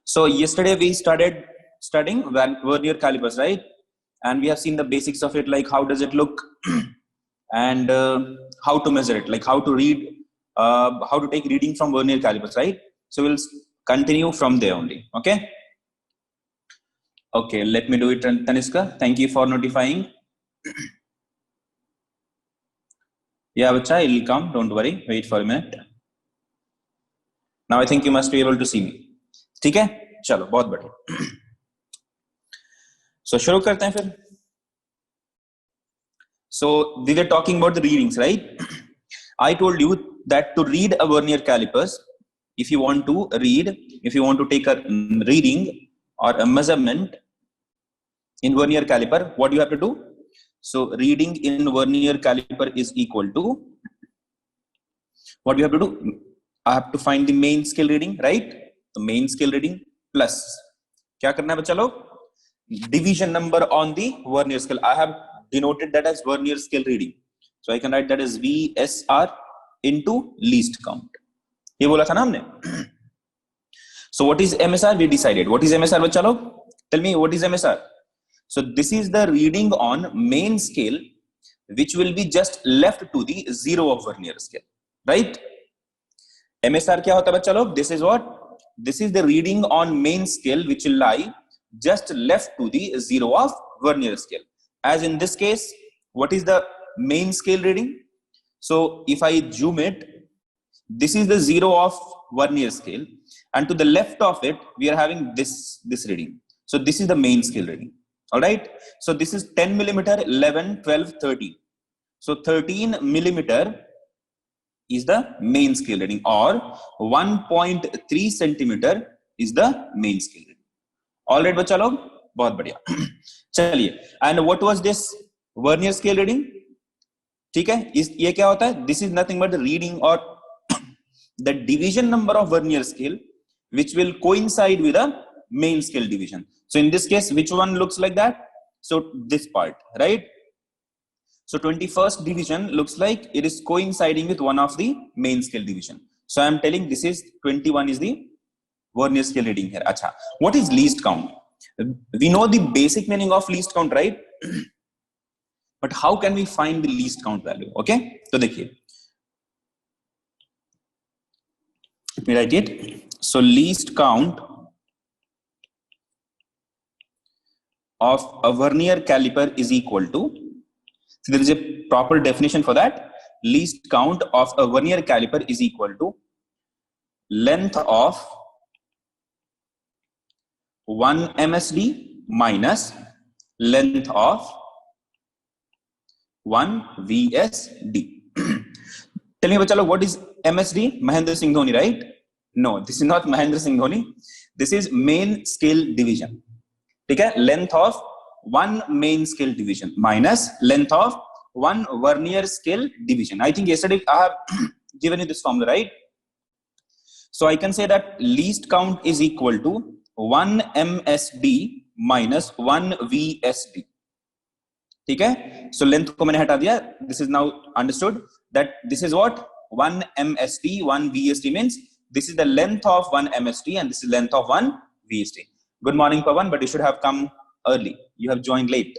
So yesterday we started studying vernier calipers, right? And we have seen the basics of it, like how does it look, and how to measure it, like how to read, how to take reading from vernier calipers, right? So we'll continue from there only. Okay. Okay. Let me do it, Taniska. Thank you for notifying. Yeah, bacha, it will come. Don't worry. Wait for a minute. Now I think you must be able to see me. ठीक है, चलो बहुत बढ़िया. So शुरू करते हैं फिर. So we were talking about the readings, right? I told you that to read a vernier calipers, if you want to read, if you want to take a reading or a measurement in vernier caliper, what do you have to do? So reading in vernier caliper is equal to, what do you have to do? I have to find the main scale reading, right? The main scale reading plus क्या करना है बच्चा लोग? Division number on the vernier scale. I have denoted that as vernier scale reading, so I can write that as VSR into least count. ये बोला था ना हमने. So what is MSR? We decided. What is MSR बच्चा लोग? Tell me what is MSR. So this is the reading on main scale which will be just left to the zero of vernier scale, right? MSR क्या होता है बच्चा लोग? This is what? This is the reading on main scale which will lie just left to the zero of vernier scale. As in this case, what is the main scale reading? So if I zoom it, this is the zero of vernier scale, and to the left of it we are having this reading. So this is the main scale reading. All right. So this is 10 millimeter, 11, 12, 13. So 13 millimeter is the main scale reading, or 1.3 centimeter is the main scale reading. All right बच्चा लोग, बहुत बढ़िया. चलिए, and what was this vernier scale reading? ठीक है, ये क्या होता है? This is nothing but the reading or the division number of vernier scale which will coincide with a main scale division. So in this case, which one looks like that? So this part, right? So 21st division looks like it is coinciding with one of the main scale division. So I am telling this is 21 is the vernier scale reading here. Acha. What is least count? We know the basic meaning of least count, right? But how can we find the least count value? Okay. So देखिए. Let me write it. So least count of a vernier caliper is equal to, so there is a proper definition for that. Least count of a vernier caliper is equal to length of 1 MSD minus length of 1 VSD. Tell me, bachalo, what is MSD? Mahendra Singh Dhoni, right? No, this is not Mahendra Singh Dhoni. This is main scale division. Okay? Length of 1 main scale division minus length of 1 vernier scale division. I think yesterday I have given you this formula, right? So I can say that least count is equal to 1 MSD minus 1 VSD. Okay? So length को मैंने हटा दिया. This is now understood that this is what 1 MSD, 1 VSD means. This is the length of 1 MSD and this is length of 1 VSD. Good morning, Pawan, but you should have come early. You have joined late.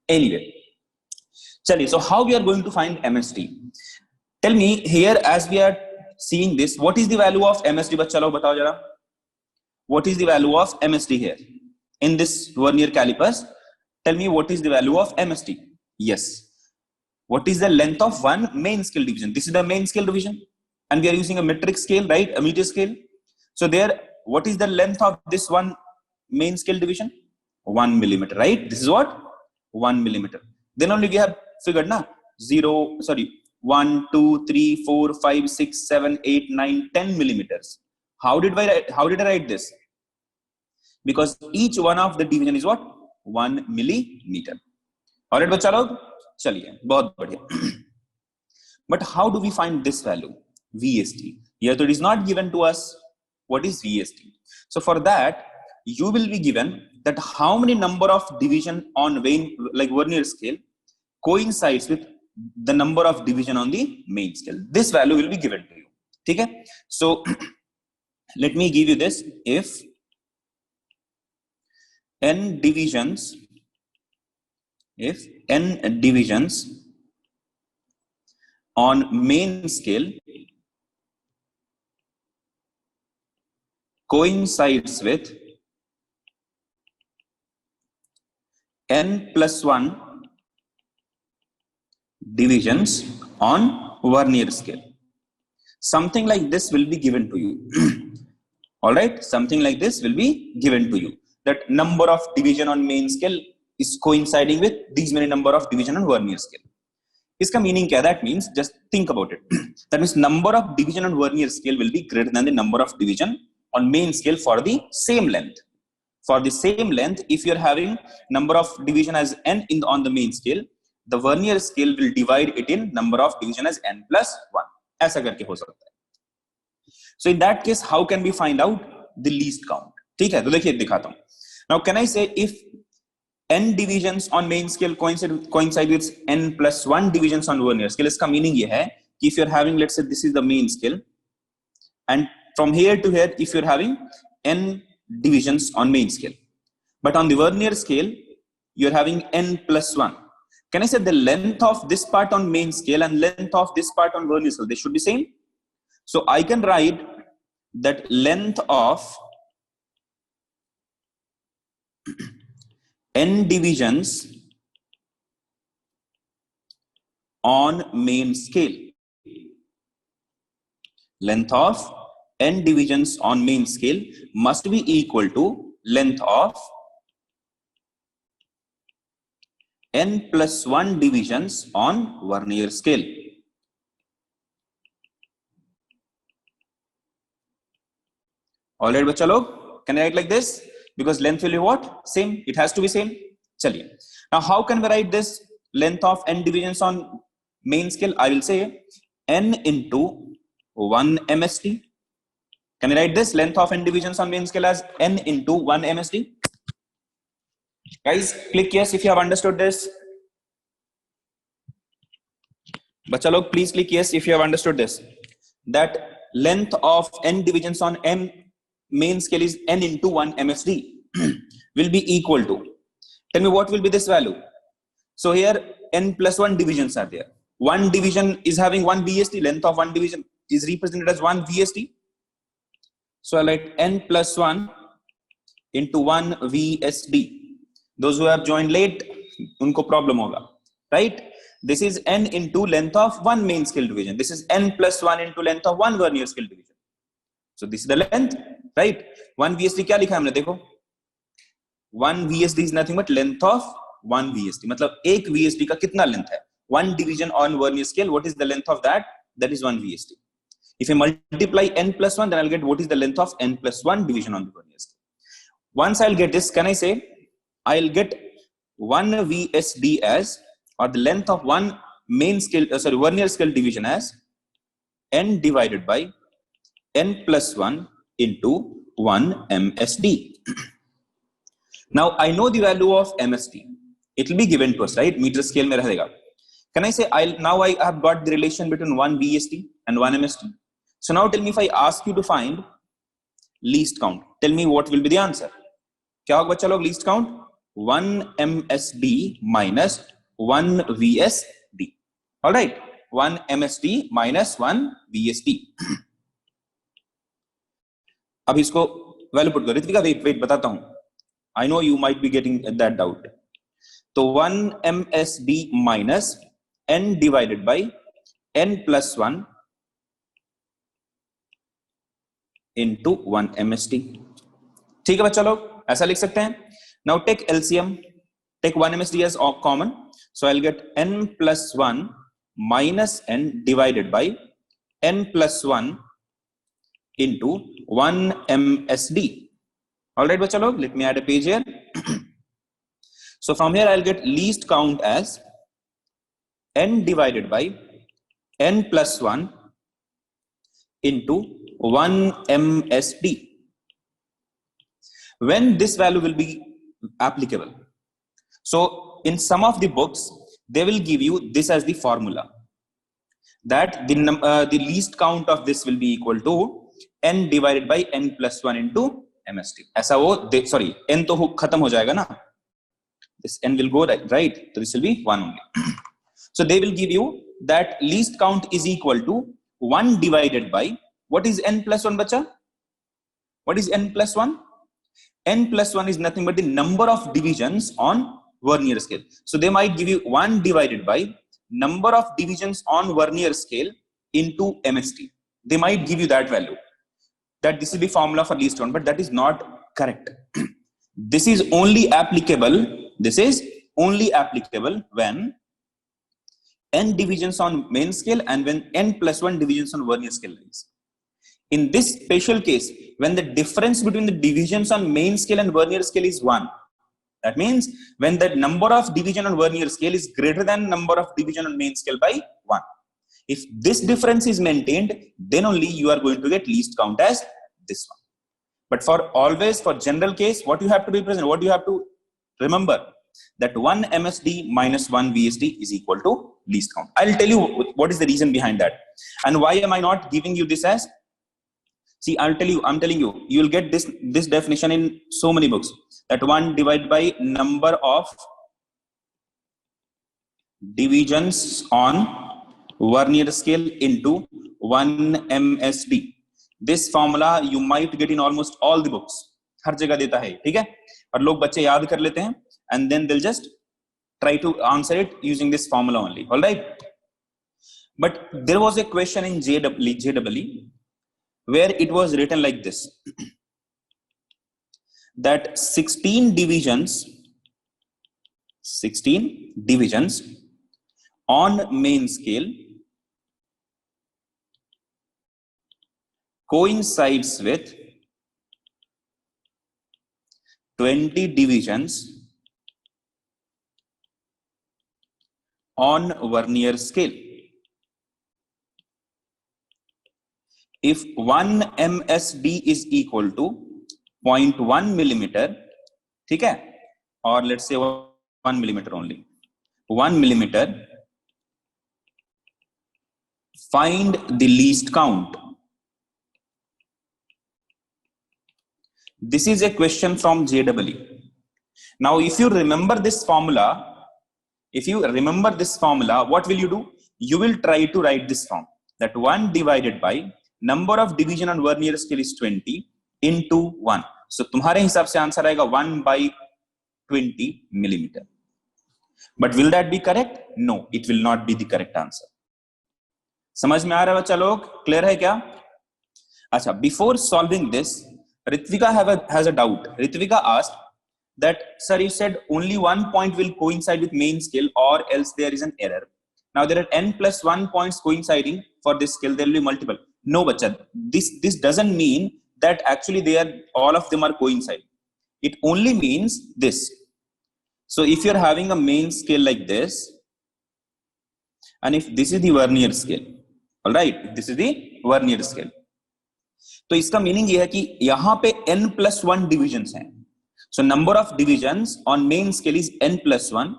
Anyway, chaliye, so how we are going to find MSD? Tell me here, as we are seeing this, what is the value of MSD? बच्चा लोग बताओ जरा. What is the value of MSD here in this vernier calipers? Tell me what is the value of MSD? Yes. What is the length of 1 main scale division? This is the main scale division, and we are using a metric scale, right? A meter scale. So there, what is the length of this one main scale division? 1 millimeter, right? This is what? 1 millimeter. Then only we have figured na 1, 2, 3, 4, 5, 6, 7, 8, 9, 10 millimeters. How did I write this? Because each one of the division is what? 1 millimeter. Alright, बच्चा लोग, चलिए, बहुत बढ़िया. But how do we find this value? VSD. Here it is not given to us. What is VSD? So for that, you will be given that how many number of division on vernier scale coincides with the number of division on the main scale. This value will be given to you. Okay? So let me give you this. If n divisions, if n divisions on main scale coincides with n plus 1 divisions on Vernier scale. Something like this will be given to you. All right, something like this will be given to you, that number of division on main scale is coinciding with these many number of division on Vernier scale. इसका meaning क्या है? That means just think about it. That means number of division on Vernier scale will be greater than the number of division on main scale for the same length. For the same length, if you are having number of division as n on the main scale, the Vernier scale will divide it in number of division as n plus 1. ऐसा करके हो सकता है. So in that case, how can we find out the least count? ठीक है, तो देखिए दिखाता हूं. Now can I say if n divisions on main scale coincide with n plus 1 divisions on Vernier scale, इसका meaning ये है कि if you're having, let's say this is the main scale, and from here to here if you're having n divisions on main scale, but on the Vernier scale you're having n plus 1. Can I say the length of this part on main scale and length of this part on Vernier scale, they should be same? So I can write that length of n divisions on main scale, length of n divisions on main scale must be equal to length of n plus 1 divisions on Vernier scale. All right, bachcha log, can I write like this? Because length will be what? Same. It has to be same. Chaliye. Now, how can we write this length of n divisions on main scale? I will say n into 1 MSD. Can I write this length of n divisions on main scale as n into 1 MSD? Guys, click yes if you have understood this. Bachcha log, please click yes if you have understood this. That length of n divisions on main scale is n into 1 MSD will be equal to, tell me what will be this value. So here n plus 1 divisions are there. One division is having 1 VSD, length of one division is represented as 1 VSD. So I write n plus 1 into 1 VSD. Those who have joined late, unko problem hoga, right? This is n into length of one main scale division. This is n plus 1 into length of one Vernier scale division. So this is the length, right? 1 VSD क्या लिखा हमने देखो? 1 VSD is nothing but length of 1 VSD. मतलब एक VSD का कितना length है? One division on Vernier scale, what is the length of that? That is 1 VSD. If I multiply n plus 1, then I'll get what is the length of n plus 1 division on the Vernier scale. Once I'll get this, can I say I'll get 1 VSD as, or the length of one main scale, Vernier scale division as n divided by n plus 1 into 1 MSD. Now I know the value of MSD. It will be given to us, right? Meter scale mein rahega. Can I say now I have got the relation between 1 VSD and 1 MSD. So now tell me, if I ask you to find least count, tell me what will be the answer. Kya hoga bachcha log least count? 1 MSD minus 1 VSD. All right, 1 MSD minus 1 VSD. अब इसको value put करो. Ritvika wait बताता हूं. I know you might be getting that doubt. तो 1 MSD minus n divided by n plus 1 into 1 MSD. ठीक है बच्चा लोग, ऐसा लिख सकते हैं. Now take LCM. Take 1 MSD as common. So I'll get n plus 1 minus n divided by n plus 1 into 1 MSD. All right, bachcha log, let me add a page here. So from here I'll get least count as n divided by n plus 1 into 1 MSD. When this value will be applicable? So in some of the books, they will give you this as the formula, that the least count of this will be equal to n divided by n plus 1 into MSD. ऐसा वो sorry n तो खत्म हो जाएगा ना, this n will go right, so this will be 1 only. So they will give you that least count is equal to 1 divided by what is n plus 1 bacha? What is n plus 1? N plus 1 is nothing but the number of divisions on Vernier scale. So they might give you 1 divided by number of divisions on Vernier scale into MSD. They might give you that value, that this is the formula for least count, but that is not correct. This is only applicable when n divisions on main scale and when n plus 1 divisions on Vernier scale is. In this special case, when the difference between the divisions on main scale and Vernier scale is 1, that means when the number of division on Vernier scale is greater than number of division on main scale by 1. If this difference is maintained, then only you are going to get least count as this one. But for always, for general case, what you have to be present, what you have to remember, that 1 MSD minus 1 VSD is equal to least count. I'll tell you what is the reason behind that. And why am I not giving you this as? See, I'm telling you, you will get this definition in so many books, that 1 divided by number of divisions on Vernier scale into 1 MSD. This formula you might get in almost all the books. हर जगह देता है, ठीक है? और लोग बच्चे याद कर लेते हैं, and then they'll just try to answer it using this formula only. All right? But there was a question in JEE where it was written like this, that 16 divisions on main scale coincides with 20 divisions on Vernier scale. If 1 MSD is equal to 0.1 millimeter, ठीक है, or let's say 1 millimeter only, 1 millimeter, find the least count. This is a question from JEE. Now, if you remember this formula, what will you do? You will try to write this form, that 1 divided by number of division on Vernier scale is 20 into 1. So तुम्हारे हिसाब से answer आएगा 1 by 20 millimeter. But will that be correct? No, it will not be the correct answer. समझ में आ रहा है बच्चा लोग? Clear है क्या? अच्छा, before solving this, Ritvika has a doubt. Ritvika asked that, sir, you said only one point will coincide with main scale or else there is an error. Now there are n plus 1 points coinciding for this scale. There will be multiple. No, bacha. This doesn't mean that actually all of them are coinciding. It only means this. So if you're having a main scale like this, and if this is the Vernier scale, all right, this is the Vernier scale. तो इसका meaning ये है कि यहां पे n plus 1 divisions हैं. So number of divisions on main scale is n plus 1.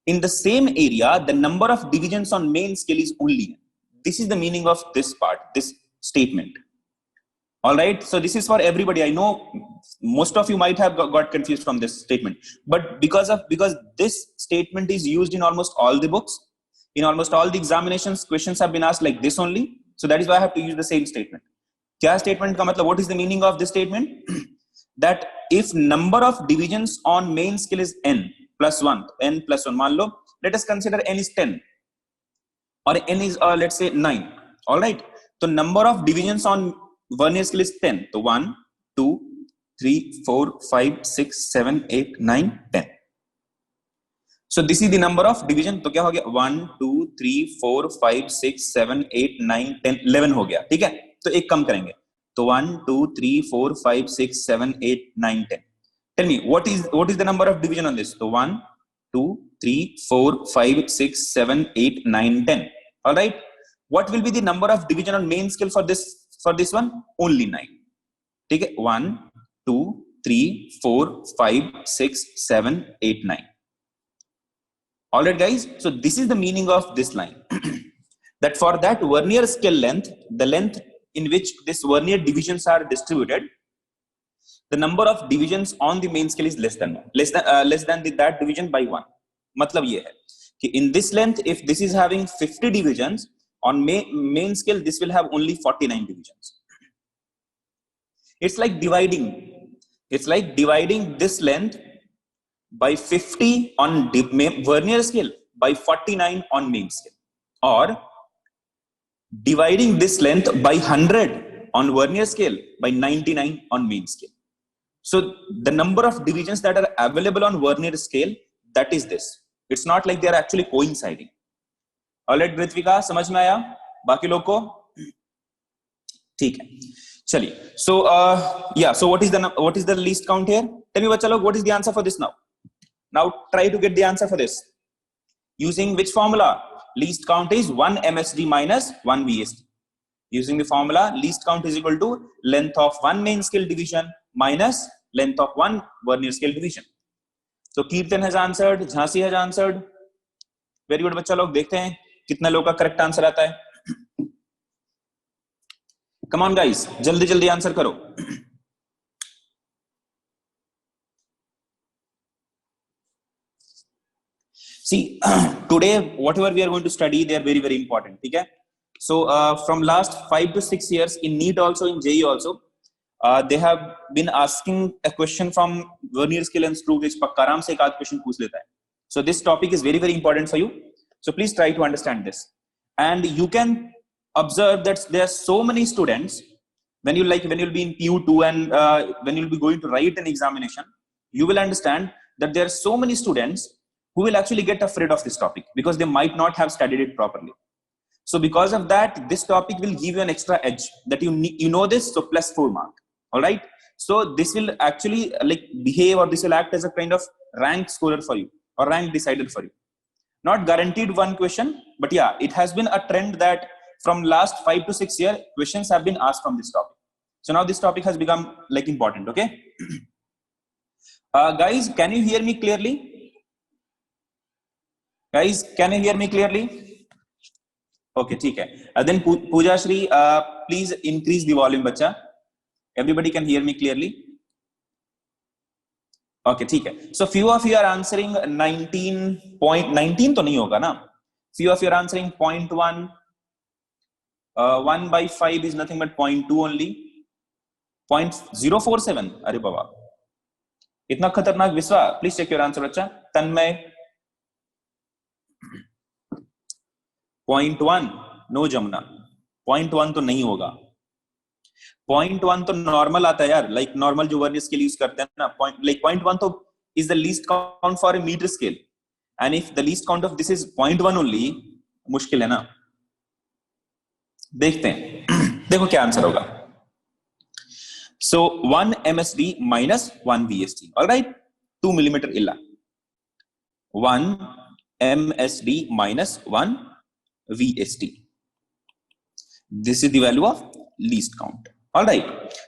In the same area, the number of divisions on main scale is only n. This is the meaning of this part, this statement. All right. So this is for everybody. I know most of you might have got confused from this statement, but because this statement is used in almost all the books, in almost all the examinations, questions have been asked like this only. So that is why I have to use the same statement. क्या statement का मतलब? What is the meaning of this statement? That if number of divisions on main scale is n plus 1, मान लो, let us consider n is 10 or n is let's say 9. All right. So number of divisions on Vernier scale is 10. So 1, 2, 3, 4, 5, 6, 7, 8, 9, 10. So this is the number of division. तो क्या हो गया? 1, 2, 3, 4, 5, 6, 7, 8, 9, 10, 11 हो गया. ठीक है. तो एक कम करेंगे. तो 1, 2, 3, 4, 5, 6, 7, 8, 9, 10. Tell me what is the number of division on this? So 1, 2, 3, 4, 5, 6, 7, 8, 9, 10. All right. What will be the number of division on main scale for this one? Only 9. ठीक है. 1, 2, 3, 4, 5, 6, 7, 8, 9. All right, guys. So this is the meaning of this line. That for that Vernier scale length, the length in which this Vernier divisions are distributed, the number of divisions on the main scale is less than that division by 1. मतलब ये है कि in this length, if this is having 50 divisions, on main scale this will have only 49 divisions. It's like dividing this length by 50 on vernier scale, by 49 on main scale, or dividing this length by 100 on vernier scale, by 99 on main scale. So the number of divisions that are available on vernier scale, that is this. It's not like they are actually coinciding. Alright, Britvika, समझ में आया? बाकी लोग को ठीक है. चलिए. So so what is the least count here? Tell me बच्चा लोग, what is the answer for this now? Now try to get the answer for this using which formula? Least count is 1 MSD minus 1 VSD. Using the formula, least count is equal to length of one main scale division minus length of one vernier scale division. So Kirtan has answered, Jhansi has answered. Very good बच्चा लोग, देखते हैं कितना लोग का correct answer आता है. Come on guys, जल्दी जल्दी आंसर करो. See, today whatever we are going to study, they are very very important. ठीक है? So from last 5 to 6 years in NEET also, in JEE also, they have been asking a question from vernier scale and screw gauge. पक्का आराम से एक आध question पूछ लेता है. So this topic is very very important for you. So please try to understand this. And you can observe that there are so many students when you'll be in PU2 and when you'll be going to write an examination, you will understand that there are so many students who will actually get afraid of this topic because they might not have studied it properly. So because of that, this topic will give you an extra edge that you know this, so plus 4 mark. All right. So this will actually behave, or this will act as a kind of rank scorer for you or rank decider for you. Not guaranteed one question, but yeah, it has been a trend that from last 5 to 6 years, questions have been asked from this topic. So now this topic has become important. Okay. Guys, can you hear me clearly? Guys, can you hear me clearly? Okay, ठीक है. Then Pooja Shri, please increase the volume, बच्चा. Everybody can hear me clearly. Okay, ठीक है. So few of you are answering 19 तो नहीं होगा ना? Few of you are answering 0.1. 1 by 5 is nothing but 0.2 only. 0.047. अरे बाबा, इतना खतरनाक विश्वा. Please check your answer, बच्चा. तन्मय 0.1. नो जमुना, 0.1 तो नहीं होगा. 0.1 तो नॉर्मल आता है यार, लाइक नॉर्मल जो वर्नियर स्केल यूज करते हैं ना, 0.1 तो is the least count for a metre scale, and if the least count of this is 0.1 only, मुश्किल है ना. देखते हैं, देखो क्या आंसर होगा. So 1 MSD minus 1 VSD. Alright, 2 millimetre इला. 1 MSD minus 1 VSD. This is the value of least count. All right.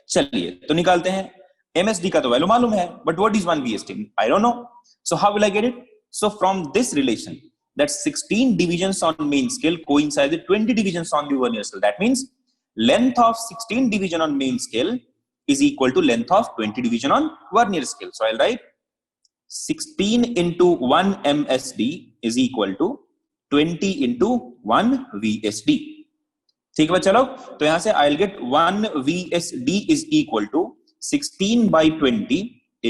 चलिए तो निकालते हैं. MSD का तो वैल्यू मालूम है, but what is 1 VSD? I don't know. So how will I get it? So from this relation, that 16 divisions on main scale coincide with 20 divisions on the vernier scale. That means length of 16 division on main scale is equal to length of 20 division on vernier scale. So I'll write 16 into 1 MSD is equal to 20 into 1 VSD. ठीक है बच्चा लोग, तो यहां से I'll get 1 VSD is equal to 16 by 20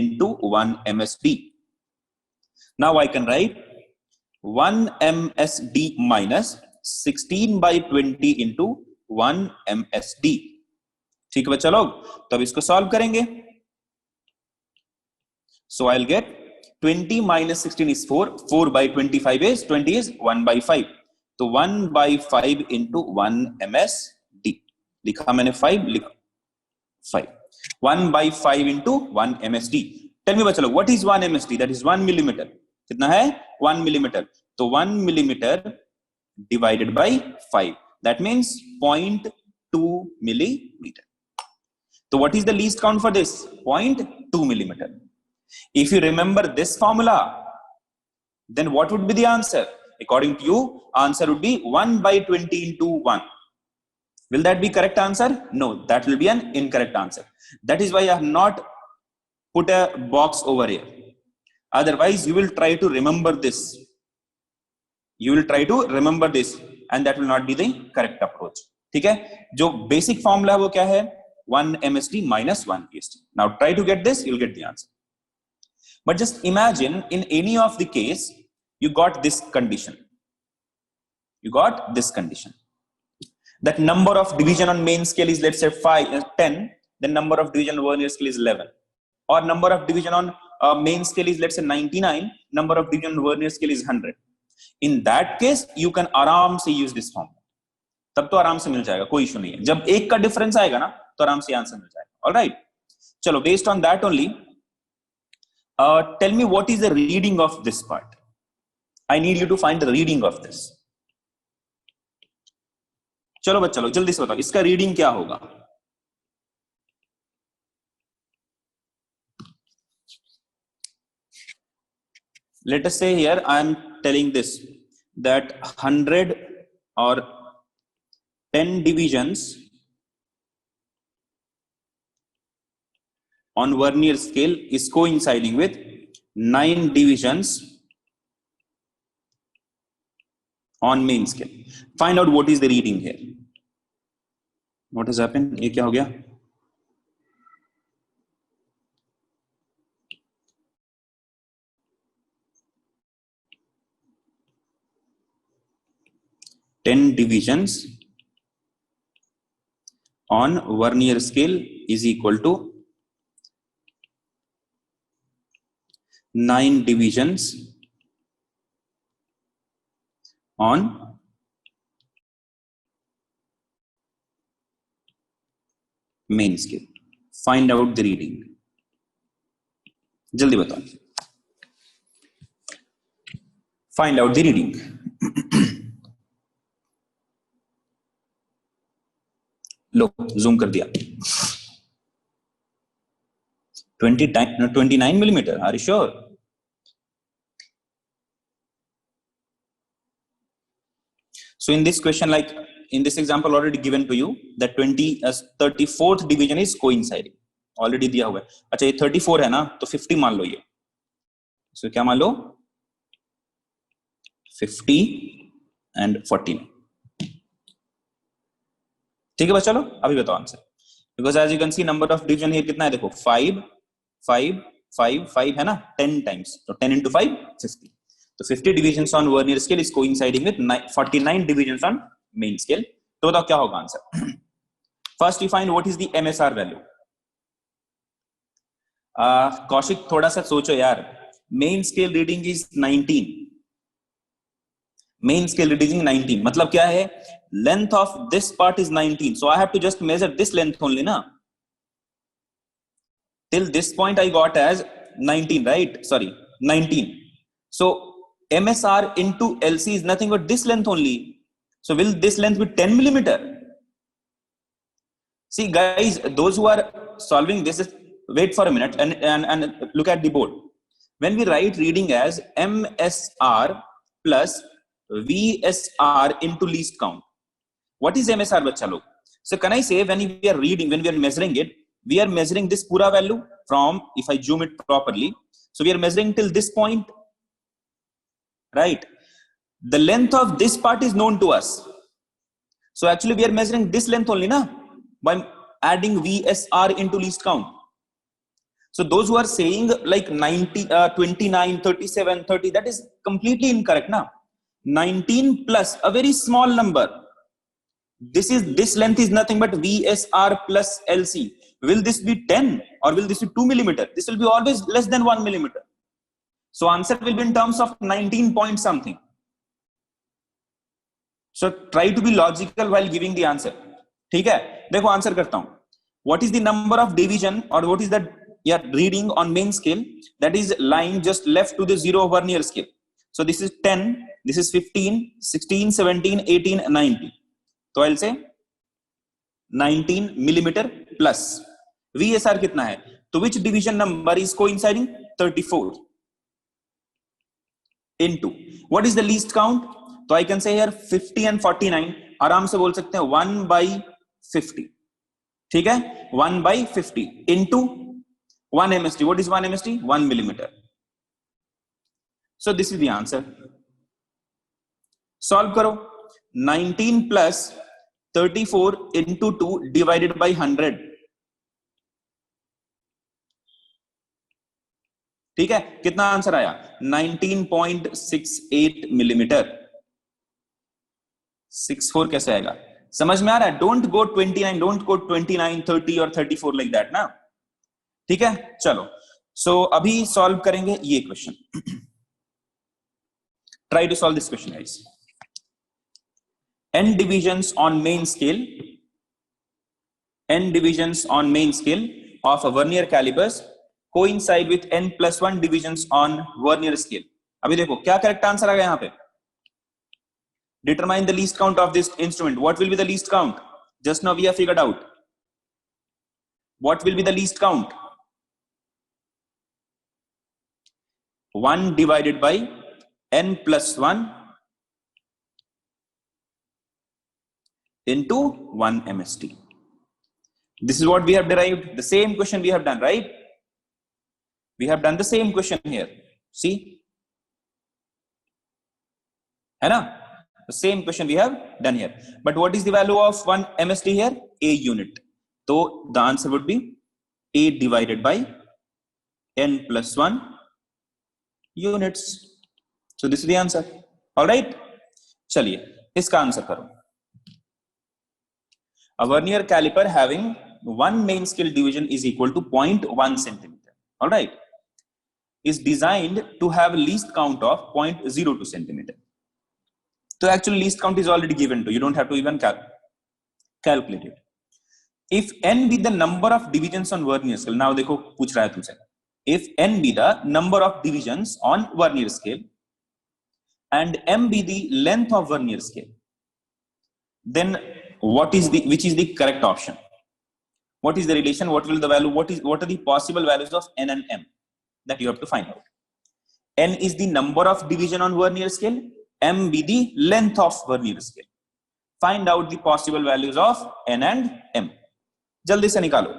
into 1 MSD. Now I can write 1 MSD minus 16 by 20 into 1 MSD. ठीक है बच्चा लोग, तो अब इसको सॉल्व करेंगे. So I'll get 20 minus 16 is 4. 4 by 25 is 20 is 1 by 5. तो 1 by 5 into 1 MSD. लिखा मैंने 5, लिखा 5. 1 by 5 into 1 MSD. Tell me बच्चा लोग, what is 1 MSD? That is 1 millimeter. कितना है? 1 millimeter. तो 1 millimeter divided by 5. That means 0.2 millimeter. So what is the least count for this? 0.2 millimeter. If you remember this formula, then what would be the answer? According to you, answer would be 1 by 20 into 1. Will that be correct answer? No, that will be an incorrect answer. That is why I have not put a box over here. Otherwise you will try to remember this. You will try to remember this and that will not be the correct approach. ठीक है, जो basic formula है वो क्या है, 1 MSD minus 1 PST. Now try to get this, you'll get the answer. But just imagine in any of the case you got this condition. You got this condition. That number of division on main scale is, let's say 10, the number of division on vernier scale is 11, or number of division on main scale is, let's say 99, number of division on vernier scale is 100. In that case you can आराम से use this formula. तब तो आराम से मिल जाएगा, कोई issue नहीं है. जब एक का डिफरेंस आएगा ना तो आराम से आंसर मिल जाएगा. ऑल राइट, चलो based on that only tell me what is the reading of this part. I need you to find the reading of this. चलो बच्चा लोग जल्दी से बताओ इसका रीडिंग क्या होगा. Let us say here I am telling this that 100 or 10 divisions on vernier scale is coinciding with 9 divisions on main scale. Find out what is the reading here. What has happened? ये क्या हो गया? Ten divisions on vernier scale is equal to 9 divisions on main scale. Find out the reading. जल्दी बताओ. Find out the reading. Low zoom कर दिया. 29 millimeter. Are you sure? So in this question, like in this example already given to you, that 34th division is coinciding. Already दिया हुआ है. अच्छा ये 34 है ना तो 50 मान लो ये. So क्या मान लो? 50 and 49. ठीक है बस चलो अभी बताओ answer. Because as you can see number of division here कितना है देखो 5 5 5 5 है ना 10 टाइम्स. तो 10 into 5 50. तो 50 divisions on vernier scale is coinciding with 49 divisions on main scale. तो बताओ क्या होगा answer. First you find what is the MSR value. Kaushik थोड़ा सा सोचो यार. Main scale reading is 19. Main scale reading 19 मतलब क्या है, length of this part is 19, so I have to just measure this length only na. Till this point I got as 19, right? Sorry, 19. So MSR into LC is nothing but this length only. So will this length be 10 millimeter? See guys, those who are solving this, wait for a minute and look at the board. When we write reading as MSR plus VSR into least count, what is MSR bachcha log? So can I say when we are reading, when we are measuring it, we are measuring this pura value from, if I zoom it properly, so we are measuring till this point, right? The length of this part is known to us. So actually we are measuring this length only na, by adding VSR into least count. So those who are saying like 90, 29, 37, 30, that is completely incorrect na. 19 plus a very small number. This length is nothing but VSR plus LC. Will this be 10 or will this be 2 millimeter? This will be always less than 1 millimeter. So answer will be in terms of 19 point something. So try to be logical while giving the answer. ठीक है, देखो answer करता हूं. What is the number of division or what is the reading on main scale that is lying just left to the 0 vernier scale? So this is 10, this is 15, 16, 17, 18, 19. तो I'll say 19 millimeter plus VSR कितना है, तो which division number is coinciding? 34 into what is the least count? तो I can say here 50 and 49. आराम से बोल सकते हैं 1 by 50. ठीक है, 1 by 50 into 1 MSD. What is 1 MSD? 1 millimeter. So this is the answer. Solve karo. 19 plus 34 into 2 divided by 100. ठीक है, कितना आंसर आया? 19.68 मिलीमीटर. 64 कैसे आएगा? समझ में आ रहा है? डोंट गो 29, डोंट गो 29, 30 और 34 लाइक दैट ना. ठीक है, चलो. सो अभी सॉल्व करेंगे ये question. Try to solve this question guys. n divisions on main scale of a vernier calipers coincide with n plus 1 divisions on vernier scale. अभी देखो क्या करेक्ट आंसर आ गया यहाँ पे. Determine the least count of this instrument. What will be the least count? Just now we have figured out. What will be the least count? 1 divided by n plus 1 into 1 MSD. This is what we have derived. The same question we have done, right? We have done the same question here. See? है ना? The same question we have done here. But what is the value of 1 MSD here? A unit. So the answer would be A divided by n plus 1 units. So this is the answer. All right? चलिए इसका answer करो. A vernier caliper having one main scale division is equal to 0.1 centimeter. All right, is designed to have least count of 0.02 centimeter. So actually least count is already given to you. Don't have to even calculate it. If n be the number of divisions on vernier scale. Now देखो पूछ रहा है तुमसे. If n be the number of divisions on vernier scale and m be the length of vernier scale, then which is the correct option? What is the relation? What will the value? What are the possible values of n and m that you have to find out? N is the number of division on vernier scale. M be the length of vernier scale. Find out the possible values of n and m. जल्दी से निकालो.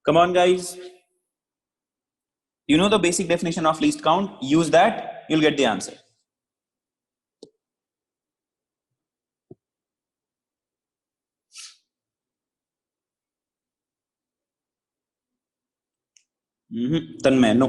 Come on, guys. You know the basic definition of least count. Use that. You'll get the answer. Tanmay, no.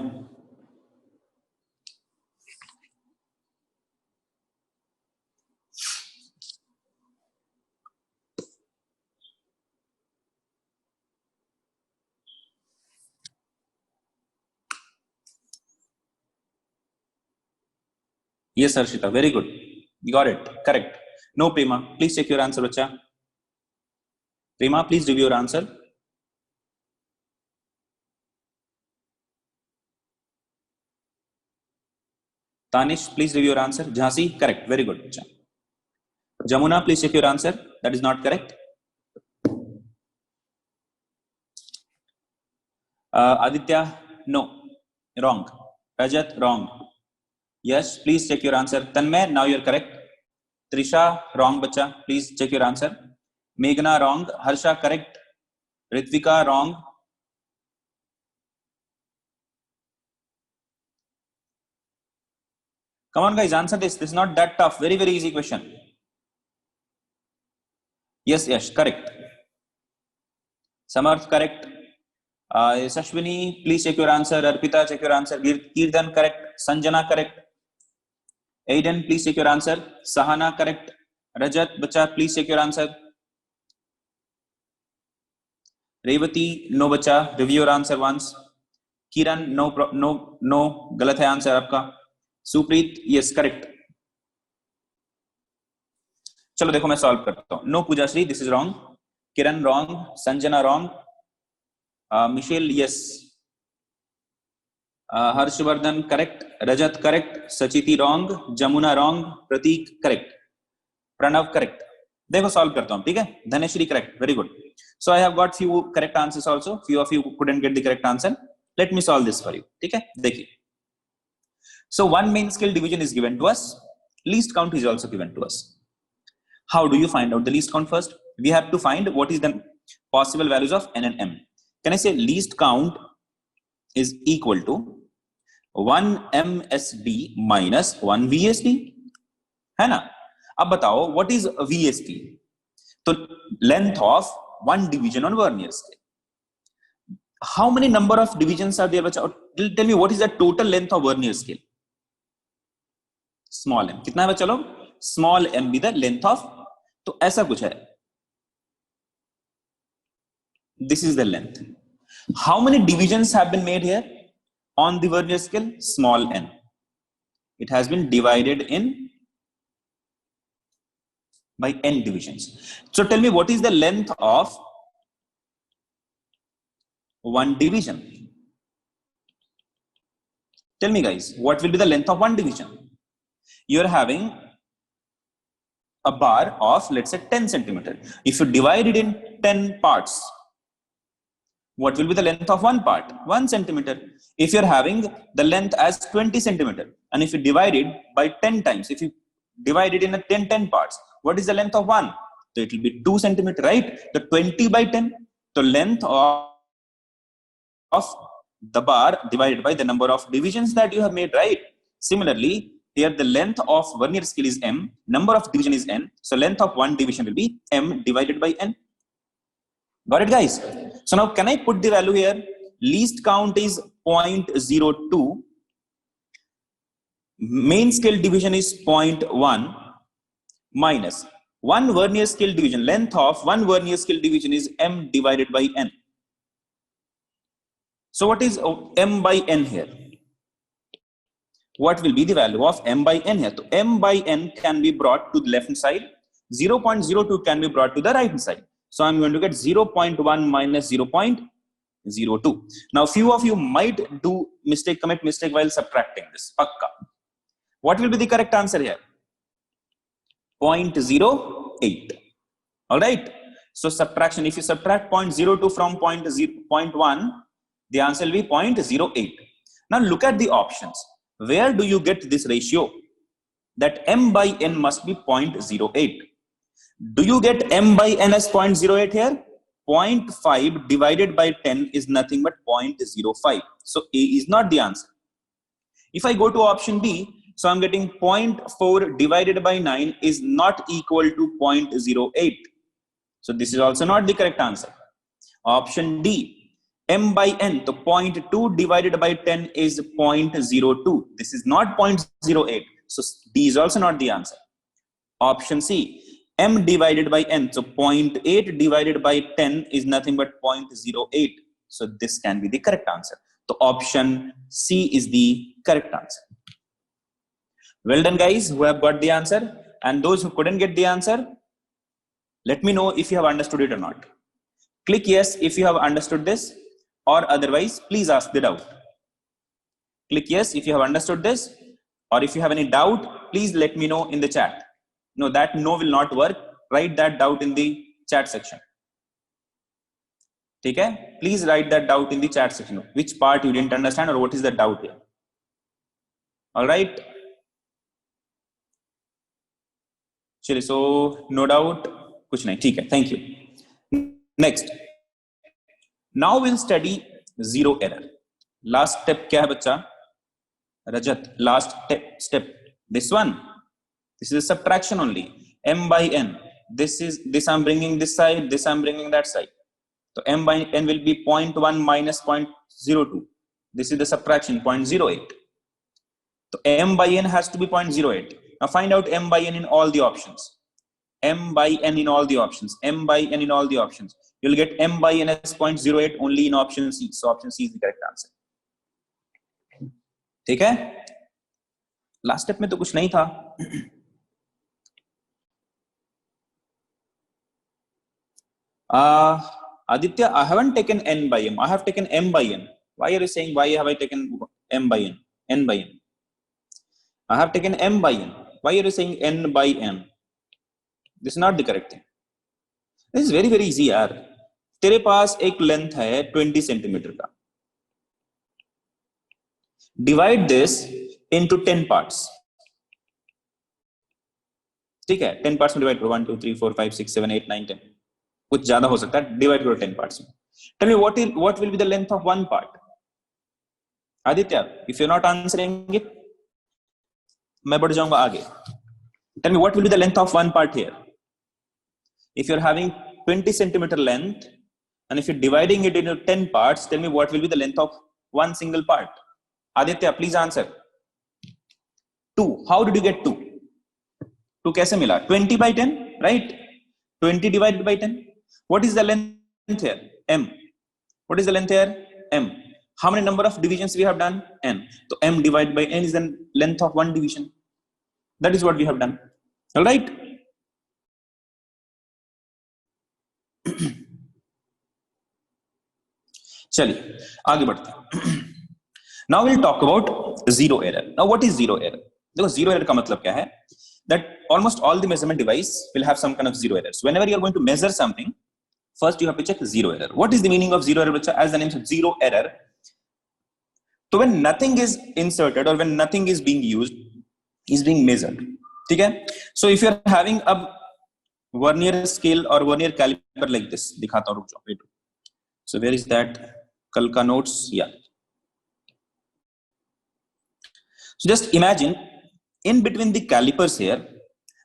Yes, Harshita, very good. You got it. Correct. No, Prima. Please check your answer, bacha. Prima, please review your answer. Tanish, please review your answer. Jhansi, correct. Very good. Jamuna, please check your answer. That is not correct. Aditya, no. Wrong. Rajat, wrong. Yes, please check your answer. Tanmay, now you're correct. Trisha, wrong, bacha. Please check your answer. Meghna, wrong. Harsha, correct. Ritvika, wrong. Come on, guys, answer this. This is not that tough. Very, very easy question. Yes, yes, correct. Samarth, correct. Sashwini, please check your answer. Arpita, check your answer. Kirtan, correct. Sanjana, correct. Aiden, please check your answer. Sahana, correct. Rajat, bacha, please check your answer. Revati, no bacha. Review your answer once. Kiran, no, galat hai answer आपका. Supreet, yes correct. चलो देखो मैं solve करता हूं. No Pujashri, this is wrong. Kiran wrong. Sanjana wrong. Michelle yes. Harshvardhan correct. Rajat correct. Sachiti wrong. Jamuna wrong. Prateek correct. Pranav correct. देखो solve करता हूं, ठीक है. Dhaneshwari correct. Very good. So I have got few correct answers also. Few of you couldn't get the correct answer. Let me solve this for you, ठीक है. देखिए, so one main scale division is given to us. Least count is also given to us. How do you find out the least count first? we have to find what is the possible values of n and m. Can I say least count is equal to 1 MSD minus 1 VSD, है ना? अब बताओ what is VSD? तो length of one division on vernier scale. How many number of divisions are there? Tell me what is the total length of vernier scale? Small m. कितना है बच्चा लोग? Small m be the length of. तो ऐसा कुछ है. This is the length. How many divisions have been made here on the vernier scale? Small n. It has been divided in by n divisions. So tell me what is the length of one division? Tell me guys, what will be the length of one division? You're having a bar of, let's say, 10 centimeter. If you divide it in 10 parts, what will be the length of one part? 1 centimeter. If you're having the length as 20 centimeter, and if you divide it by 10 times, if you divide it in a 10 parts, what is the length of one? So it will be 2 centimeter, right? The 20 by 10, the length of the bar divided by the number of divisions that you have made, right? Similarly, here the length of vernier scale is m, number of division is n, so length of one division will be m divided by n. Got it, guys? So now can I put the value here? Least count is 0.02. Main scale division is 0.1 minus one vernier scale division. Length of one vernier scale division is m divided by n. So what is m by n here? What will be the value of m by n here? So m by n can be brought to the left hand side. 0.02 can be brought to the right hand side. So I'm going to get 0.1 minus 0.02. Now, few of you might commit mistake while subtracting this. Pakka. What will be the correct answer here? 0.08. All right. So subtraction, if you subtract 0.02 from 0.1, the answer will be 0.08. Now look at the options. Where do you get this ratio? That m by n must be 0.08. Do you get m by n as 0.08 here? 0.5 divided by 10 is nothing but 0.05. So A is not the answer. If I go to option B, so I'm getting 0.4 divided by 9 is not equal to 0.08. So this is also not the correct answer. Option D, m by n, so 0.2 divided by 10 is 0.02. This is not 0.08. So D is also not the answer. Option C, m divided by n, so 0.8 divided by 10 is nothing but 0.08. So this can be the correct answer. So option C is the correct answer. Well done guys who have got the answer, and those who couldn't get the answer, let me know if you have understood it or not. Click yes if you have understood this, or otherwise please ask the doubt. Click yes if you have understood this, or if you have any doubt, please let me know in the chat. No, that no will not work. Write that doubt in the chat section. Okay? Please write that doubt in the chat section. Which part you didn't understand or what is the doubt here? All right. चलिए, so no doubt. कुछ नहीं, ठीक है. Thank you. Next. Now we'll study zero error. Last step क्या है बच्चा? Rajat. Last step. This one. This is a subtraction only. M by n. This I'm bringing this side. This I'm bringing that side. So m by n will be 0.1 minus 0.02. This is the subtraction 0.08. So m by n has to be 0.08. Now find out m by n in all the options. M by n in all the options. M by n in all the options. You'll get m by n as 0.08 only in option C. So option C is the correct answer. ठीक है? Last step में तो कुछ नहीं था. Aditya, I haven't taken n by m. I have taken m by n. Why are you saying why have I taken m by n? N by n. I have taken m by n. Why are you saying n by n? This is not the correct thing. This is very easy यार. तेरे पास एक length है 20 centimetre का. Divide this into 10 parts. ठीक है? 10 parts में divide करो. 1, 2, 3, 4, 5, 6, 7, 8, 9, 10. कुछ ज्यादा हो सकता है, डिवाइड करो 10 पार्ट्स में. Tell me what will be the length of one part? Aditya, if you're not answering it, मैं बढ़ जाऊंगा आगे. Tell me what will be the length of one part here? If you're having 20 centimeter length and if you're dividing it into 10 parts, tell me what will be the length of one single part? Aditya, please answer. 2. How did you get 2? 2 कैसे मिला? 20 by 10, right? 20 divided by 10. What is the length here? M. What is the length here? M. How many number of divisions we have done? N. So M divided by N is the length of one division. That is what we have done. All right. चलिए आगे बढ़ते हैं. Now we'll talk about zero error. Now what is zero error? देखो zero error का मतलब क्या है? That almost all the measurement device will have some kind of zero errors. Whenever you are going to measure something, first you have to check zero error. What is the meaning of zero error? As the name says, zero error. So when nothing is inserted or when nothing is being used, is being measured. ठीक है? So if you are having a vernier scale or vernier caliper like this, दिखाता हूँ, रुक जाओ, wait. So where is that? कल का notes, yeah. So just imagine, in between the calipers here,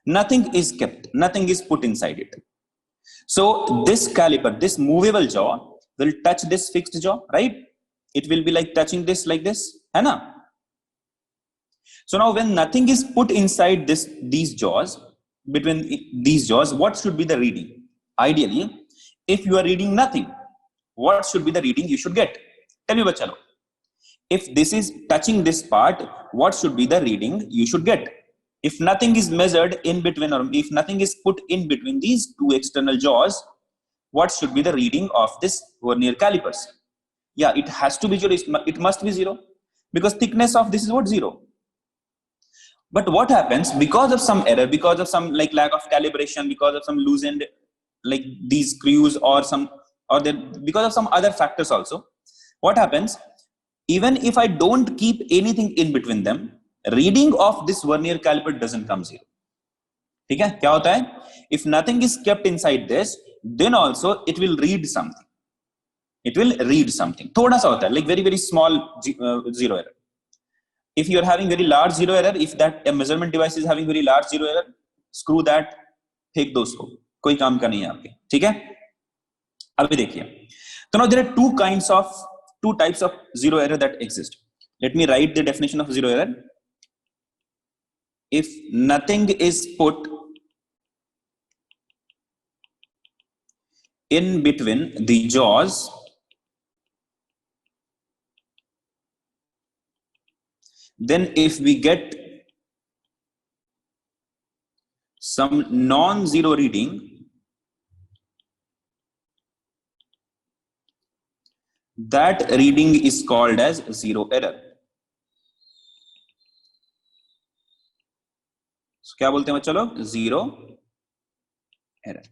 nothing is kept, nothing is put inside it. So this caliper, this movable jaw will touch this fixed jaw, right? It will be like touching this like this, है ना? So now when nothing is put inside these jaws, between these jaws, what should be the reading? Ideally, if you are reading nothing, what should be the reading you should get? Tell me, bachalo. If this is touching this part, what should be the reading you should get? If nothing is measured in between, or if nothing is put in between these two external jaws, what should be the reading of this vernier calipers? Yeah, it has to be zero. It must be zero, because thickness of this is what? Zero. But what happens because of some error, because of some like lack of calibration, because of some loose end like these screws or some, or because of some other factors also, what happens? Even if I don't keep anything in between them, reading of this vernier caliper doesn't come zero. ठीक है? क्या होता है? If nothing is kept inside this, then also it will read something. It will read something. थोड़ा सा होता है, like very very small zero error. If you are having very large zero error, if that a measurement device is having very large zero error, screw that, फेंक दो उसको, कोई काम का नहीं है आपके. ठीक है? अभी देखिए. So now there are two types of zero error that exist. Let me write the definition of zero error. If nothing is put in between the jaws, then if we get some non-zero reading, that reading is called as zero error. So क्या बोलते हैं बच्चों लोग? Zero error.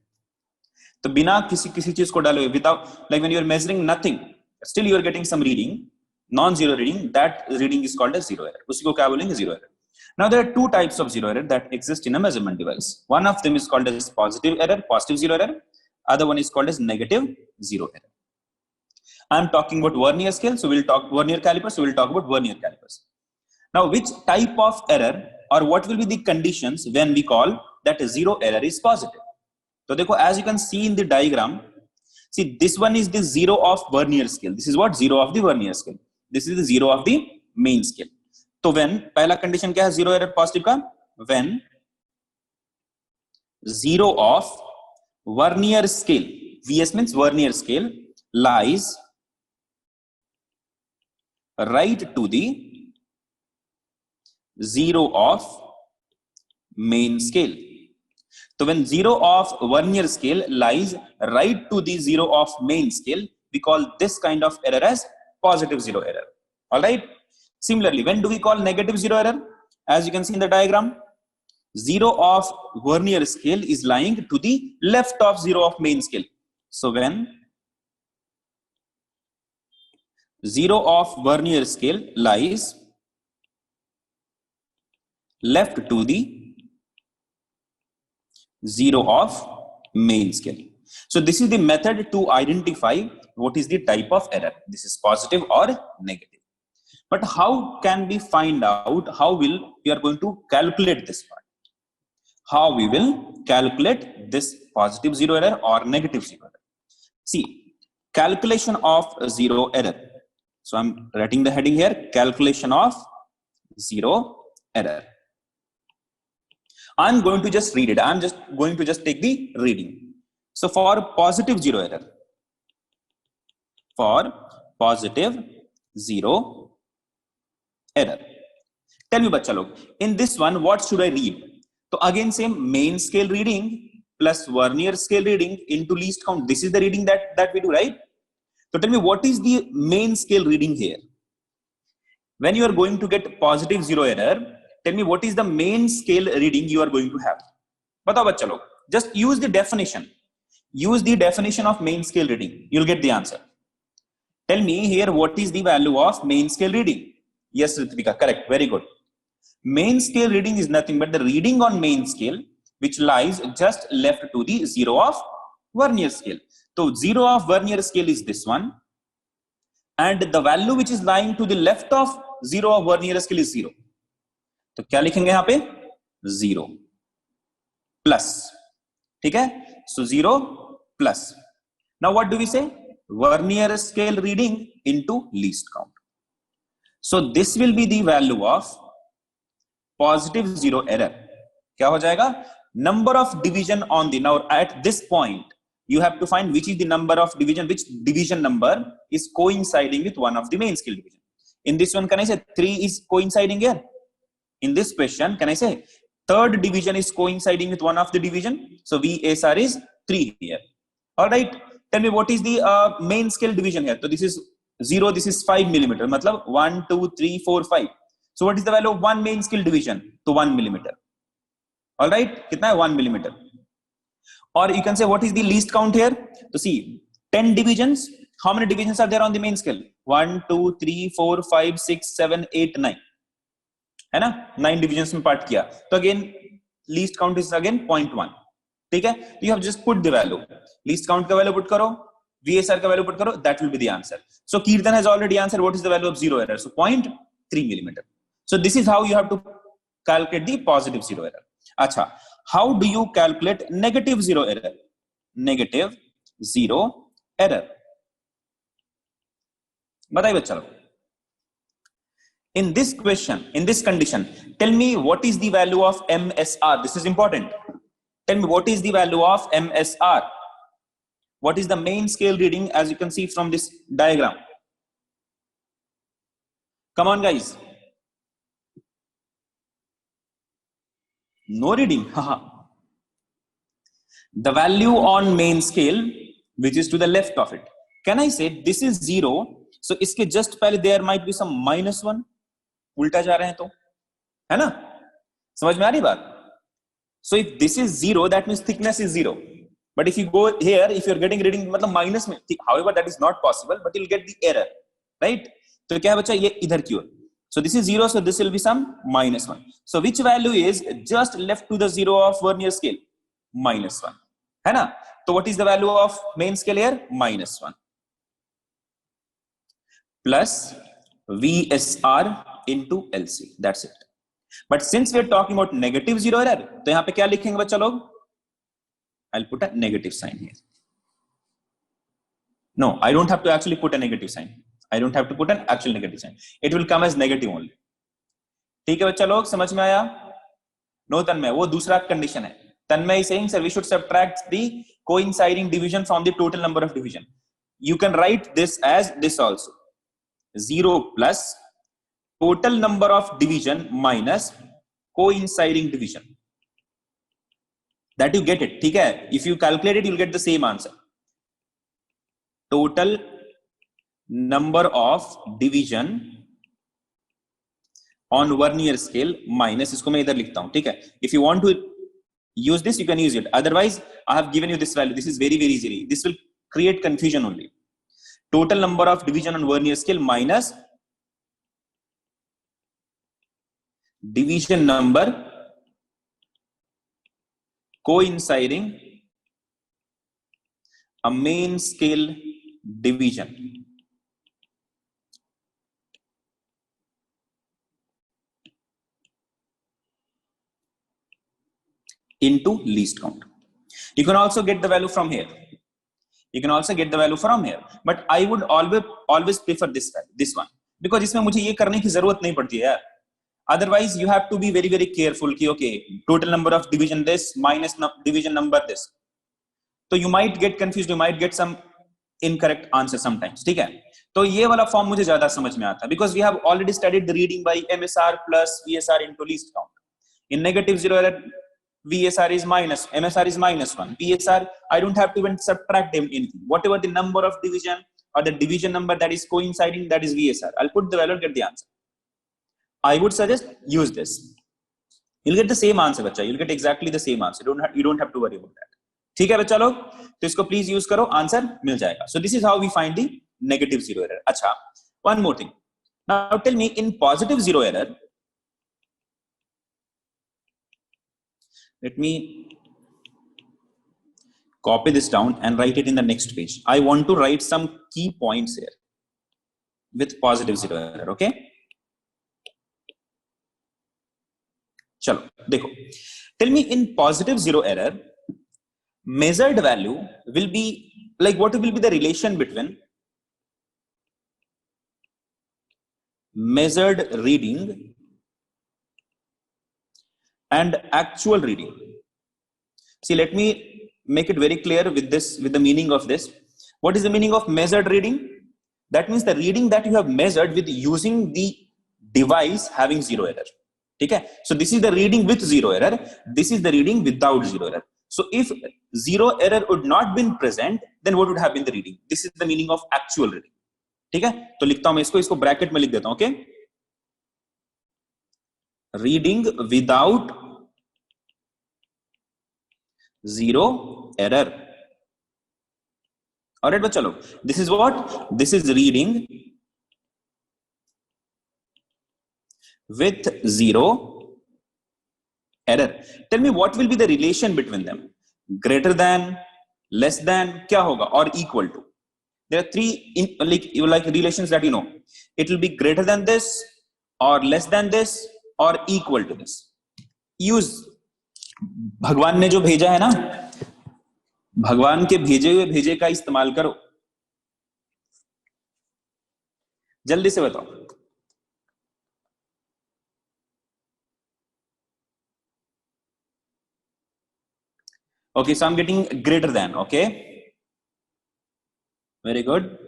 तो बिना किसी चीज को डाले, without, like when you are measuring nothing, still you are getting some reading, non-zero reading, that reading is called as zero error. उसी को क्या बोलेंगे? Zero error. Now there are two types of zero error that exist in a measurement device. One of them is called as positive error, positive zero error. Other one is called as negative zero error. I'm talking about vernier scale, so we'll talk vernier calipers, so we'll talk about vernier calipers. Now, which type of error or what will be the conditions when we call that zero error is positive? So देखो, as you can see in the diagram, see this one is the zero of vernier scale. This is what? Zero of the vernier scale. This is the zero of the main scale. तो when पहला condition क्या है zero error positive का? When zero of vernier scale, VS means vernier scale, lies right to the zero of main scale. So when zero of vernier scale lies right to the zero of main scale, we call this kind of error as positive zero error. All right. Similarly, when do we call negative zero error? As you can see in the diagram, zero of vernier scale is lying to the left of zero of main scale. So when zero of vernier scale lies left to the zero of main scale. So this is the method to identify what is the type of error. This is positive or negative. But how can we find out how we are going to calculate this part? How we will calculate this positive zero error or negative zero error? See, calculation of zero error. So I'm writing the heading here, calculation of zero error. I'm going to just read it. I'm just going to just take the reading. So for positive zero error, for positive zero error, tell me bachcha log, in this one what should I read? So again same, main scale reading plus Vernier scale reading into least count. This is the reading that we do, right? So tell me, what is the main scale reading here? When you are going to get positive zero error, tell me what is the main scale reading you are going to have. Batao bachcha log, just use the definition. Use the definition of main scale reading. You'll get the answer. Tell me here, what is the value of main scale reading? Yes, Ritvika, correct. Very good. Main scale reading is nothing but the reading on main scale which lies just left to the zero of Vernier scale. So zero of Vernier scale is this one, and the value which is lying to the left of zero of Vernier scale is zero. तो क्या लिखेंगे यहाँ पे? Zero plus. ठीक है? So zero plus. Now what do we say? Vernier scale reading into least count. So this will be the value of positive zero error. क्या हो जाएगा? Number of division on the, now at this point you have to find which is the number of division, which division number is coinciding with one of the main scale division. In this one, can I say 3 is coinciding here? In this question, can I say third division is coinciding with one of the division? So VSR is 3 here. All right. Tell me what is the main scale division here. So this is 0, this is 5 millimeter. Matlab 1, 2, 3, 4, 5. So what is the value of one main scale division? To 1 millimeter. All right. Kitna hai? 1 millimeter. Or you can say what is the least count here? So see, 10 divisions. How many divisions are there on the main scale? 1, 2, 3, 4, 5, 6, 7, 8, 9. है ना? 9 divisions में part किया. तो again least count is again 0.1. ठीक है? You have just put the value. Least count का value put करो, VSR का value put करो, that will be the answer. So Kirtan has already answered what is the value of zero error. So 0.3 millimeter. So this is how you have to calculate the positive zero error. अच्छा, how do you calculate negative zero error? Negative zero error. बताइए बच्चा लोग. In this question, in this condition, tell me what is the value of MSR. This is important. Tell me what is the value of MSR. What is the main scale reading, as you can see from this diagram? Come on, guys. No reading. The value on main scale, which is to the left of it. Can I say this is 0? So इसके just पहले there might be some -1. उल्टा जा रहे हैं तो, है ना? समझ में आ रही बात? So if this is 0, that means thickness is 0. But if you go here, if you're getting reading मतलब minus में, however that is not possible, but you'll get the error, right? तो क्या बच्चा, ये इधर की ओर. So this is 0, so this will be some -1. So which value is just left to the 0 of Vernier scale? -1. है ना? So what is the value of main scale here? -1. Plus VSR into LC. That's it. But since we are talking about negative zero error, तो यहाँ पे क्या लिखेंगे बच्चा लोग? I'll put a negative sign here. No, I don't have to actually put a negative sign. I don't have to put an actual negative sign. It will come as negative only. ठीक है बच्चा लोग, समझ में आया? No तन्मय, वो दूसरा condition है. तन्मय is saying, sir, we should subtract the coinciding division from the total number of division. You can write this as this also. 0 plus total number of division minus coinciding division. That you get it. ठीक है? If you calculate it, you'll get the same answer. Total number of division on Vernier scale minus, इसको मैं इधर लिखता हूं. ठीक है? If you want to use this, you can use it. Otherwise, I have given you this value. This is very, very easy. This will create confusion only. Total number of division on Vernier scale minus division number coinciding a main scale division into least count. You can also get the value from here. You can also get the value from here, but I would always prefer this one, because इसमें मुझे ये करने की जरूरत नहीं पड़ती है यार. Otherwise, you have to be very careful कि okay, total number of division this minus division number this. So you might get confused, you might get some incorrect answer sometimes. ठीक है? तो ये वाला फॉर्म मुझे ज्यादा समझ में आता है, because we have already studied the reading by MSR plus VSR into least count. In negative zero error, VSR is minus, MSR is -1. VSR, I don't have to even subtract them anything. Whatever the number of division or the division number that is coinciding, that is VSR. I'll put the value and get the answer. I would suggest use this. You'll get the same answer, बच्चा. You'll get exactly the same answer. You don't have to worry about that. ठीक है बच्चा लोग? तो इसको please use करो, answer मिल जाएगा. So this is how we find the negative zero error. अच्छा, one more thing. Now tell me, in positive zero error, let me copy this down and write it in the next page. I want to write some key points here with positive zero error. Okay? चलो देखो. Tell me, in positive zero error, measured value will be like, what will be the relation between measured reading and actual reading? See, let me make it very clear with the meaning of this. What is the meaning of measured reading? That means the reading that you have measured with using the device having zero error. Okay? So this is the reading with zero error. This is the reading without zero error. So if zero error would not been present, then what would have been the reading? This is the meaning of actual reading. ठीक है? तो लिखता हूं मैं इसको bracket में लिख देता हूं. Okay? Reading without zero error. All right, बच्चा लोग. This is what? This is reading with zero error. Tell me, what will be the relation between them? Greater than, less than, क्या होगा? Or equal to? There are three like relations that you know. It will be greater than this, or less than this, or equal to this. Use भगवान ने जो भेजा है ना, भगवान के भेजे हुए भेजे का इस्तेमाल करो. जल्दी से बताओ. Okay, so I'm getting greater than. Okay, very good.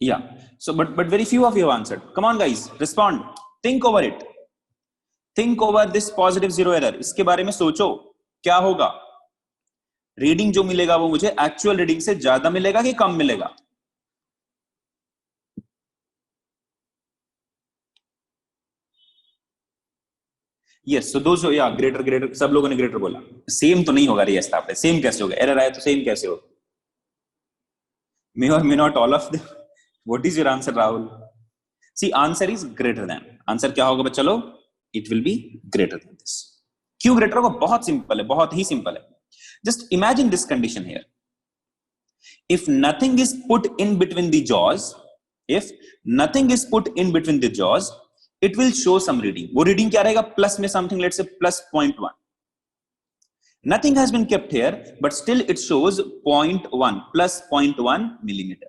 Yeah. So, but very few of you have answered. Come on, guys, respond. Think over it. Think over this positive zero error. इसके बारे में सोचो क्या होगा. Reading जो मिलेगा वो मुझे एक्चुअल रीडिंग से ज्यादा मिलेगा कि कम मिलेगा? Yes, so those, yeah, greater, सब लोगों ने greater बोला. सेम तो नहीं होगा रे स्टाफ पे. सेम कैसे होगा? एरर आया तो सेम कैसे होगा? May or may not all of them. What is your answer, Rahul? See, answer is greater than. Answer क्या होगा बच्चा लोग? It will be greater than this. क्यों greater होगा? बहुत सिंपल है, बहुत ही सिंपल है. Just imagine this condition here. If nothing is put in between the jaws, it will show some reading. वो reading क्या रहेगा? Plus में something, let's say plus 0.1. Nothing has been kept here, but still it shows 0.1, plus 0.1 millimeter.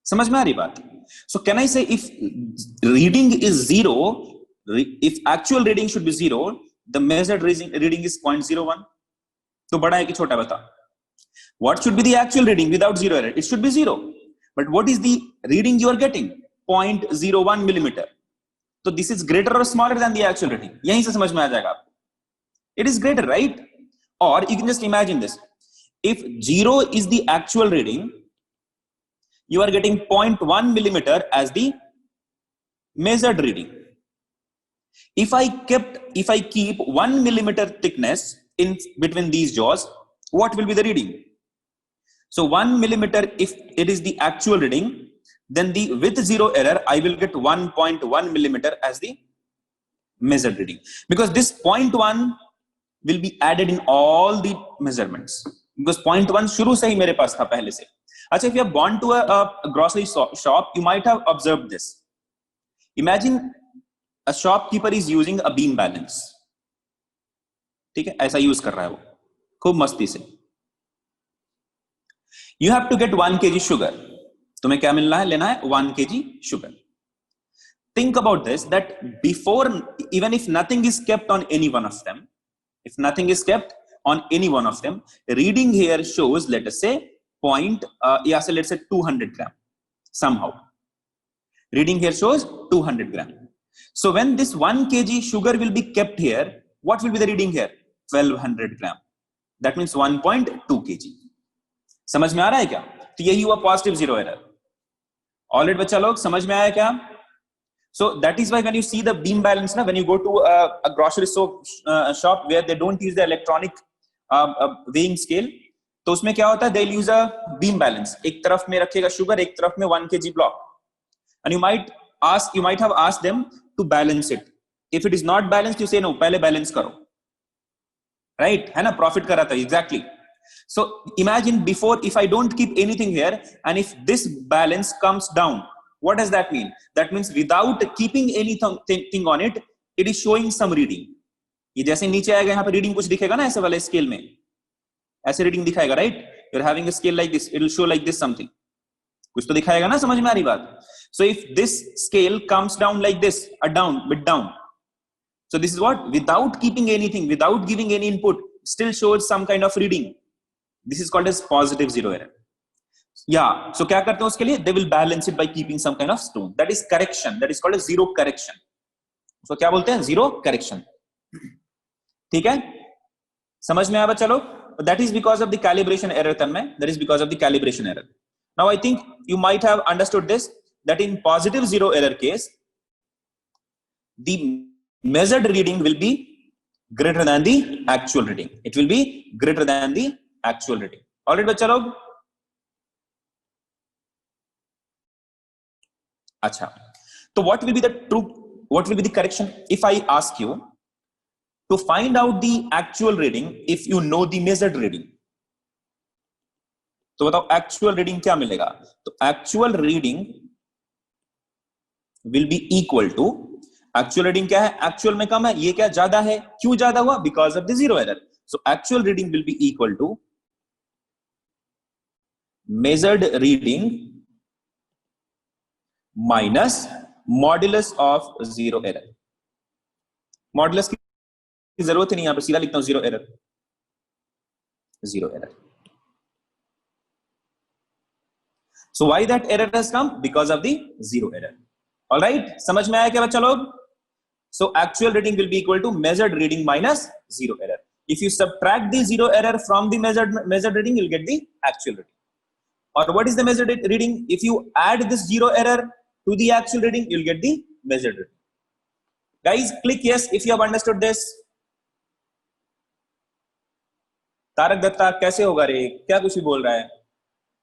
समझ में आ रही बात? So can I say, if reading is 0, if actual reading should be 0, the measured reading is 0.01. तो बड़ा है कि छोटा बता? What should be the actual reading without zero error? It should be 0. But what is the reading you are getting? 0.01 millimeter. So this is greater or smaller than the actual reading. यहीं से समझ में आ जाएगा आपको. It is greater, right? Or you can just imagine this. If 0 is the actual reading, you are getting 0.1 millimeter as the measured reading. If I keep 1 millimeter thickness in between these jaws, what will be the reading? So 1 millimeter, if it is the actual reading, then with zero error, I will get 1.1 millimeter as the measured reading. Because this 0.1 will be added in all the measurements, because point 1 शुरू से ही मेरे पास था पहले से. अच्छा, if you have gone to a grocery shop, you might have observed this. Imagine a shopkeeper is using a beam balance. ठीक है, ऐसा यूज कर रहा है वो खूब मस्ती से. You have to get 1 kg sugar. तुम्हें क्या मिलना है, लेना है 1 kg sugar. Think about this, that before, even if nothing is kept on any one of them, if nothing is kept on any one of them, reading here shows, let us say, let's say 200 gram. Somehow, reading here shows 200 gram. So when this 1 kg sugar will be kept here, what will be the reading here? 1200 gram. That means 1.2 kg. समझ में आ रहा है क्या? तो यही हुआ positive zero error. Already बच्चा लोग समझ में आया क्या? So that is why when you see the beam balance, na, when you go to a grocery shop where they don't use the electronic weighing scale, तो उसमें क्या होता है, they'll use a beam balance. एक तरफ में रखेगा sugar, एक तरफ में 1 kg block, and you might have asked them to balance it. If it is not balanced, you say no, पहले balance करो, right? है ना, profit कर रहा था, exactly. So imagine before, if I don't keep anything here, and if this balance comes down, what does that mean? That means without keeping anything on it, it is showing some reading. ये जैसे नीचे आएगा, यहाँ पे reading कुछ दिखेगा ना, ऐसे वाले स्केल में ऐसे रीडिंग दिखाएगा, right? You're having a scale like this, it will show like this something. कुछ तो दिखाएगा ना, समझ में आ रही बात? So if this scale comes down like this, bit down. So this is what? Without keeping anything, without giving any input, still shows some kind of reading. This is called as positive zero error. Yeah. So क्या करते हैं उसके लिए? They will balance it by keeping some kind of stone. That is correction. That is called as zero correction. So क्या बोलते हैं? Zero correction. ठीक है? समझ में आया बच्चा लोग? That is because of the calibration error, Tanmay. That is because of the calibration error. Now I think you might have understood this, that in positive zero error case, the measured reading will be greater than the actual reading. It will be greater than the actual reading. Alright बच्चा लोग? अच्छा, so what will be the correction? If I ask you to find out the actual reading, if you know the measured reading, तो बताओ actual reading क्या मिलेगा? तो actual reading will be equal to, actual reading क्या है? Actual में कम है, ये क्या ज्यादा है? क्यों ज्यादा हुआ? Because of the zero error. So actual reading will be equal to measured reading minus modulus of zero error. Modulus की जरूरत ही नहीं, यहां पर सीधा लिखता हूं zero error. Zero error. So why that error has come? Because of the zero error. All right, समझ में आया क्या बच्चा लोग? So actual reading will be equal to measured reading minus zero error. If you subtract the zero error from the measured reading, you'll get the actual reading. Or what is the measured reading? If you add this zero error to the actual reading, you'll get the measured reading. Guys, click yes if you have understood this. Tarak Dutta कैसे होगा रे? क्या कुछ भी बोल रहा है?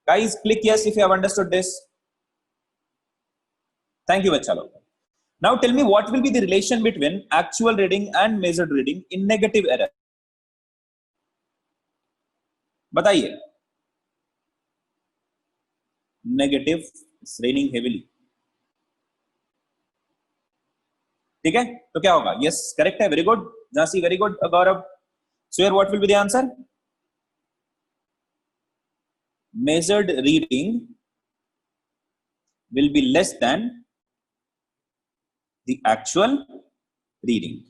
Guys, click yes if you have understood this. Thank you, बच्चा लोग. Now tell me what will be the relation between actual reading and measured reading in negative error. बताइए. Negative, it's raining heavily. ठीक है, तो क्या होगा? Yes, correct है. Very good. Jhansi, very good. Gaurav. So here what will be the answer? Measured reading will be less than the actual reading.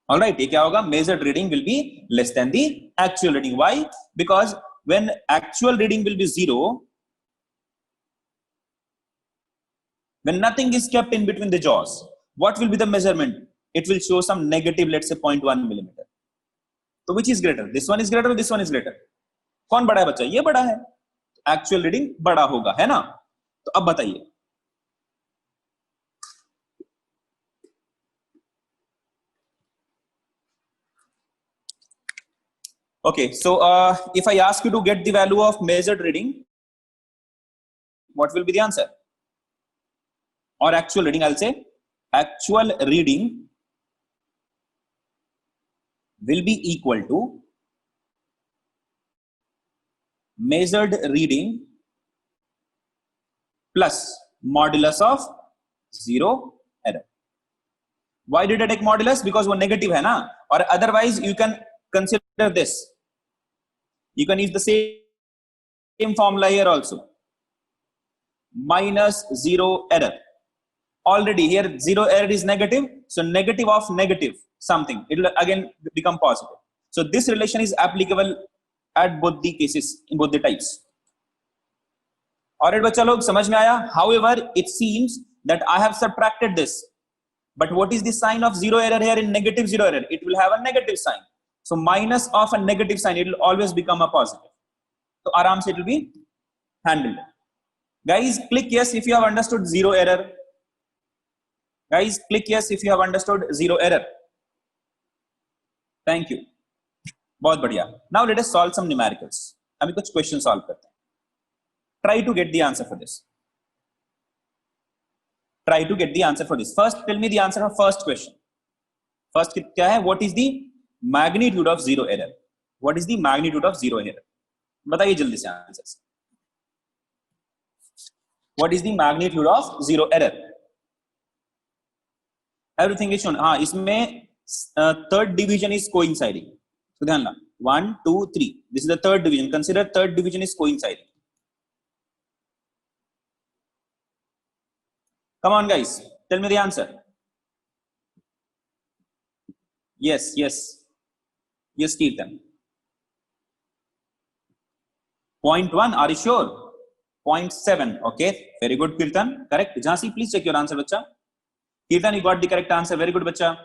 All right, ये क्या होगा? Measured reading will be less than the actual reading. Why? Because when actual reading will be zero, when nothing is kept in between the jaws, what will be the measurement? It will show some negative, let's say 0.1 millimeter. So which is greater? This one is greater or this one is greater? कौन बड़ा है बच्चा? ये बड़ा है. Actual reading बड़ा होगा, है ना? तो अब बताइए. Okay, so if I ask you to get the value of measured reading, what will be the answer? Or actual reading, I'll say actual reading will be equal to measured reading plus modulus of zero error. Why did I take modulus? Because वो negative है ना, or otherwise you can consider this. You can use the same formula here also. Minus zero error. Already here zero error is negative, so negative of negative something, it will again become positive. So this relation is applicable at both the cases, in both the types. Alright बच्चा लोग, समझ में आया? However, it seems that I have subtracted this. But what is the sign of zero error here in negative zero error? It will have a negative sign. So minus of a negative sign, it will always become a positive. So आराम से it will be handled. Guys, click yes if you have understood zero error. Guys, click yes if you have understood zero error. Thank you. बहुत बढ़िया. Now let us solve some numericals. अभी कुछ questions solve करते हैं. Try to get the answer for this. Try to get the answer for this. First, tell me the answer for first question. First क्या है? What is the magnitude of zero error? What is the magnitude of zero error? बताइए जल्दी से answer. What is the magnitude of zero error? Everything is shown. हाँ, इसमें third division is coinciding. So ध्यान ला. 1, 2, 3. This is the third division. Consider third division is coinciding. Come on, guys. Tell me the answer. Yes, yes. Yes, Kirtan. 0.1. Are you sure? 0.7. Okay. Very good, Kirtan. Correct. Jhansi, please check your answer, bacha. Kirtan, you got the correct answer. Very good, bacha.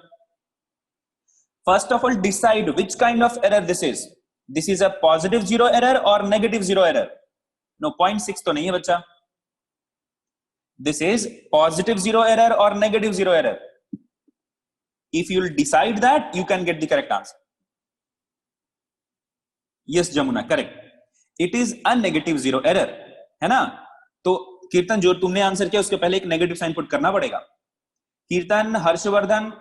First of all, decide which kind of error this is. This is a positive zero error or negative zero error. No, 0.6 to nahi hai, bacha. This is positive zero error or negative zero error. If you'll decide that, you can get the correct answer. Yes, Jamuna, correct. It is a negative zero error. है ना? तो कीर्तन जो तुमने answer किया उसके पहले एक नेगेटिव साइन पुट करना पड़ेगा. कीर्तन, Harshvardhan,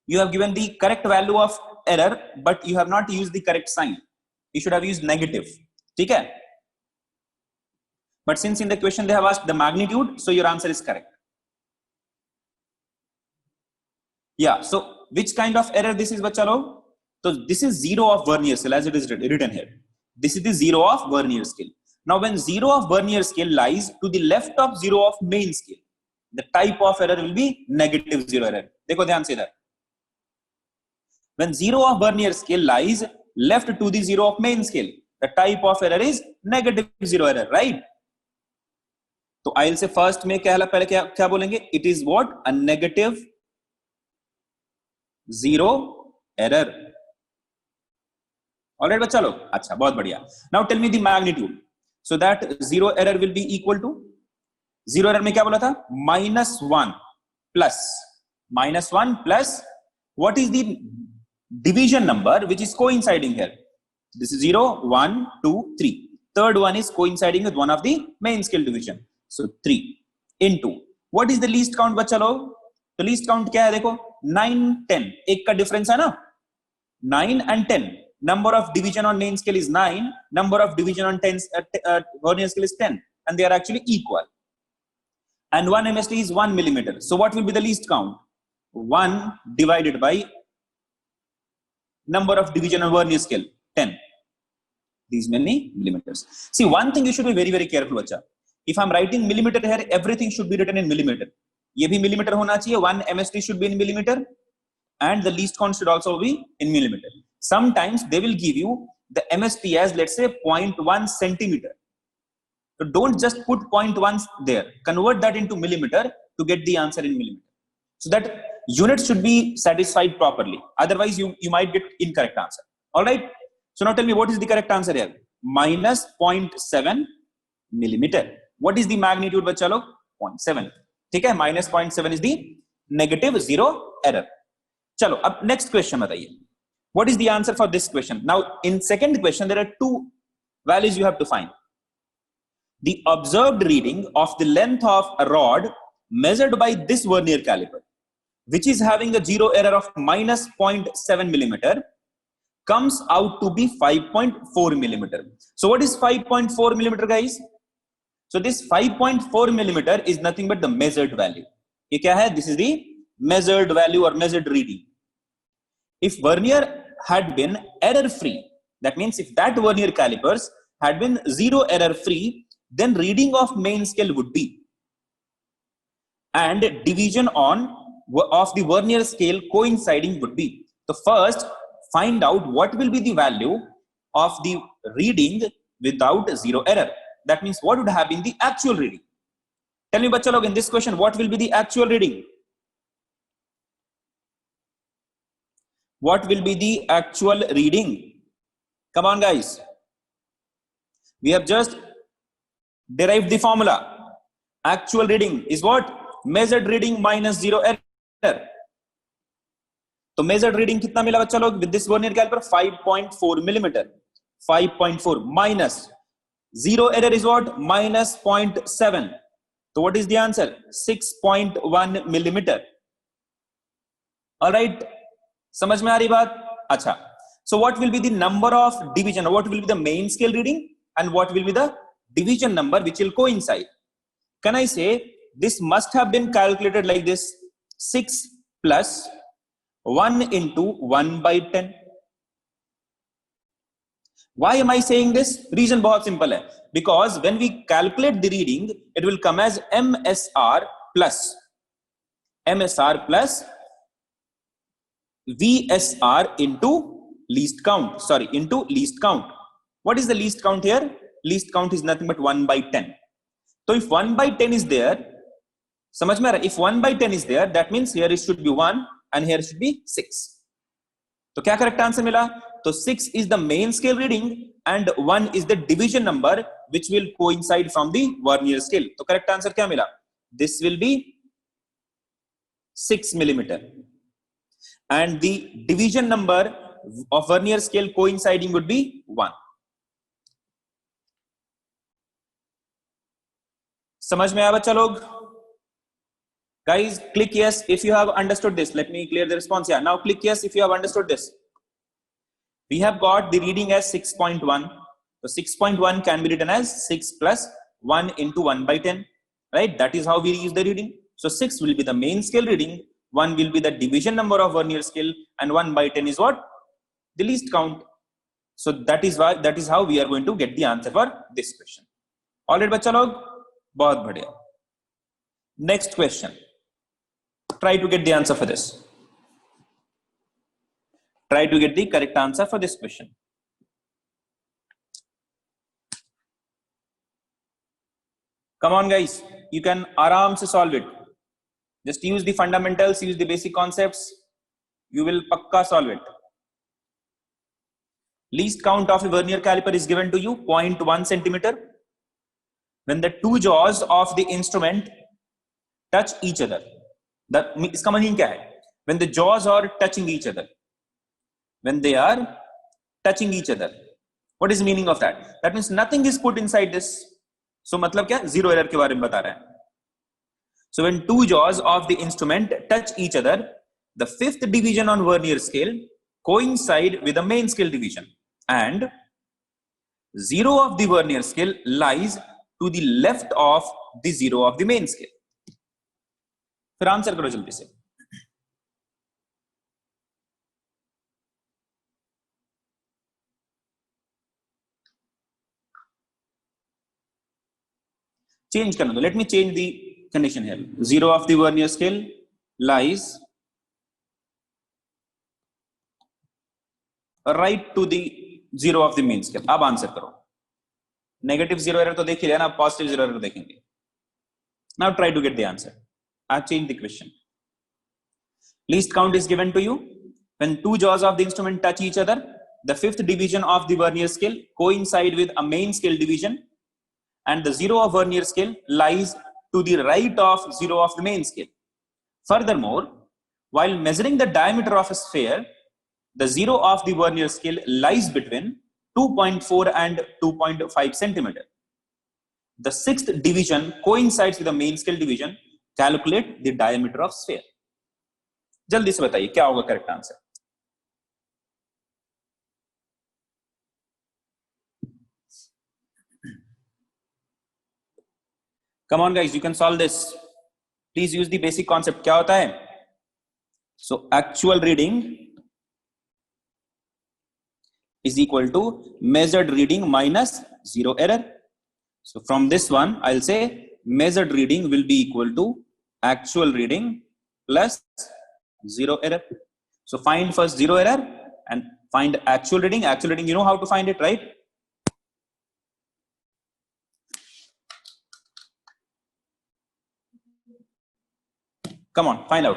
you have given the correct value of error, but you have not used the correct sign. You should have used negative. ठीक है? But since in the question they have asked the magnitude, so your answer is correct. Yeah. So which kind of error this is, bachalo? So this is zero of Vernier scale as it is written here. This is the zero of Vernier scale. Now when zero of Vernier scale lies to the left of zero of main scale, the type of error will be negative zero error. देखो ध्यान से इधर. When zero of Vernier scale lies left to the zero of main scale, the type of error is negative zero error, right? तो I'll say first में पहले क्या बोलेंगे? It is what? A negative zero error. Alright बच्चा लोग. अच्छा, बहुत बढ़िया. Now tell me the magnitude. So that zero error will be equal to zero error में क्या बोला था? -1 plus what is the division number which is coinciding here? This is 0, 1, 2, 3. Third one is coinciding with one of the main scale division. So 3 into what is the least count बच्चा लोग? तो least count क्या है? देखो 9, 10. एक का difference है ना? 9 and 10. Number of division on main scale is 9. Number of division on Vernier scale is 10, and they are actually equal. And 1 MSD is 1 millimeter. So what will be the least count? 1 divided by number of division on Vernier scale, 10. These many millimeters. See, one thing you should be very, very careful, bacha. If I'm writing millimeter here, everything should be written in millimeter. ये भी millimeter होना चाहिए. 1 MSD should be in millimeter, and the least count should also be in millimeter. Sometimes they will give you the MSD as, let's say, 0.1 centimeter. So don't just put 0.1 there. Convert that into millimeter to get the answer in millimeter. So that units should be satisfied properly. Otherwise, you might get incorrect answer. All right. So now tell me what is the correct answer here? Minus 0.7 millimeter. What is the magnitude, bachcha log? 0.7. ठीक है? Minus 0.7 is the negative zero error. चलो अब next question बताइए. What is the answer for this question? Now in second question there are two values you have to find. The observed reading of the length of a rod measured by this vernier caliper which is having a zero error of minus 0.7 millimeter, comes out to be 5.4 millimeter. So what is 5.4 millimeter, guys? So this 5.4 millimeter is nothing but the measured value. ये क्या है? This is the measured value or measured reading. If vernier had been error free, that means if that vernier calipers had been zero error free, then reading of main scale would be, and division of the vernier scale coinciding would be. So first find out what will be the value of the reading without zero error. That means what would have been the actual reading? Tell me bachcha log, in this question what will be the actual reading? What will be the actual reading? Come on guys, we have just derived the formula. Actual reading is what? Measured reading minus zero error. तो measured reading कितना मिला बच्चा लोग with this vernier caliper? 5.4 millimeter. 5.4 minus zero error is what? Minus 0.7. So what is the answer? 6.1 millimeter. All right, समझ में आ रही बात? अच्छा, so what will be the number of division? What will be the main scale reading and what will be the division number which will coincide? Can I say this must have been calculated like this: 6 plus 1 into 1 by 10. Why am I saying this? Reason बहुत simple है, because when we calculate the reading, it will come as MSR plus VSR into least count. Sorry, into least count. What is the least count here? Least count is nothing but 1 by 10. So if 1 by 10 is there, समझ में आ रहा है? If 1 by 10 is there, that means here it should be 1 and here it should be 6. तो क्या correct answer मिला? तो 6 is the main scale reading and 1 is the division number which will coincide from the vernier scale. तो correct answer क्या मिला? This will be 6 millimeter and the division number of vernier scale coinciding would be 1. समझ में आया बच्चा लोग? Guys, click yes if you have understood this. Let me clear the response here. Now click yes if you have understood this. We have got the reading as 6.1. So 6.1 can be written as 6 plus 1 into 1 by 10. Right? That is how we use the reading. So 6 will be the main scale reading. 1 will be the division number of vernier scale. And 1 by 10 is what? The least count. So that is how we are going to get the answer for this question. Alright, bachcha log? Bahut badhiya. Next question. Try to get the answer for this. Try to get the correct answer for this question. Come on guys, you can aram se solve it. Just use the fundamentals, use the basic concepts. You will pakka solve it. Least count of a vernier caliper is given to you, 0.1 centimeter. When the two jaws of the instrument touch each other. इसका meaning क्या है? When the jaws are touching each other. When they are touching each other. What is the meaning of that? That means nothing is put inside this. So मतलब क्या? Zero error के बारे में बता रहा है. So when two jaws of the instrument touch each other, the fifth division on vernier scale coincide with the main scale division, and zero of the vernier scale lies to the left of the zero of the main scale. फिर answer करो जल्दी से. Change करना दो. Let me change the condition here. Zero of the vernier scale lies right to the zero of the main scale. अब answer करो. Negative zero error तो देख ही लिया ना, पॉजिटिव जीरो एरर देखेंगे. Now try to get the answer. I've changed the question. Least count is given to you. When two jaws of the instrument touch each other, the fifth division of the vernier scale coincide with a main scale division, and the zero of vernier scale lies to the right of zero of the main scale. Furthermore, while measuring the diameter of a sphere, the zero of the vernier scale lies between 2.4 and 2.5 centimeter. The sixth division coincides with the main scale division. Calculate the diameter of sphere. जल्दी से बताइए क्या होगा correct answer. Come on guys, you can solve this. Please use the basic concept. क्या होता है? So actual reading is equal to measured reading minus zero error. So from this one, I'll say measured reading will be equal to actual reading plus zero error. So find first zero error and find actual reading. Actual reading, you know how to find it, right? Come on, find out.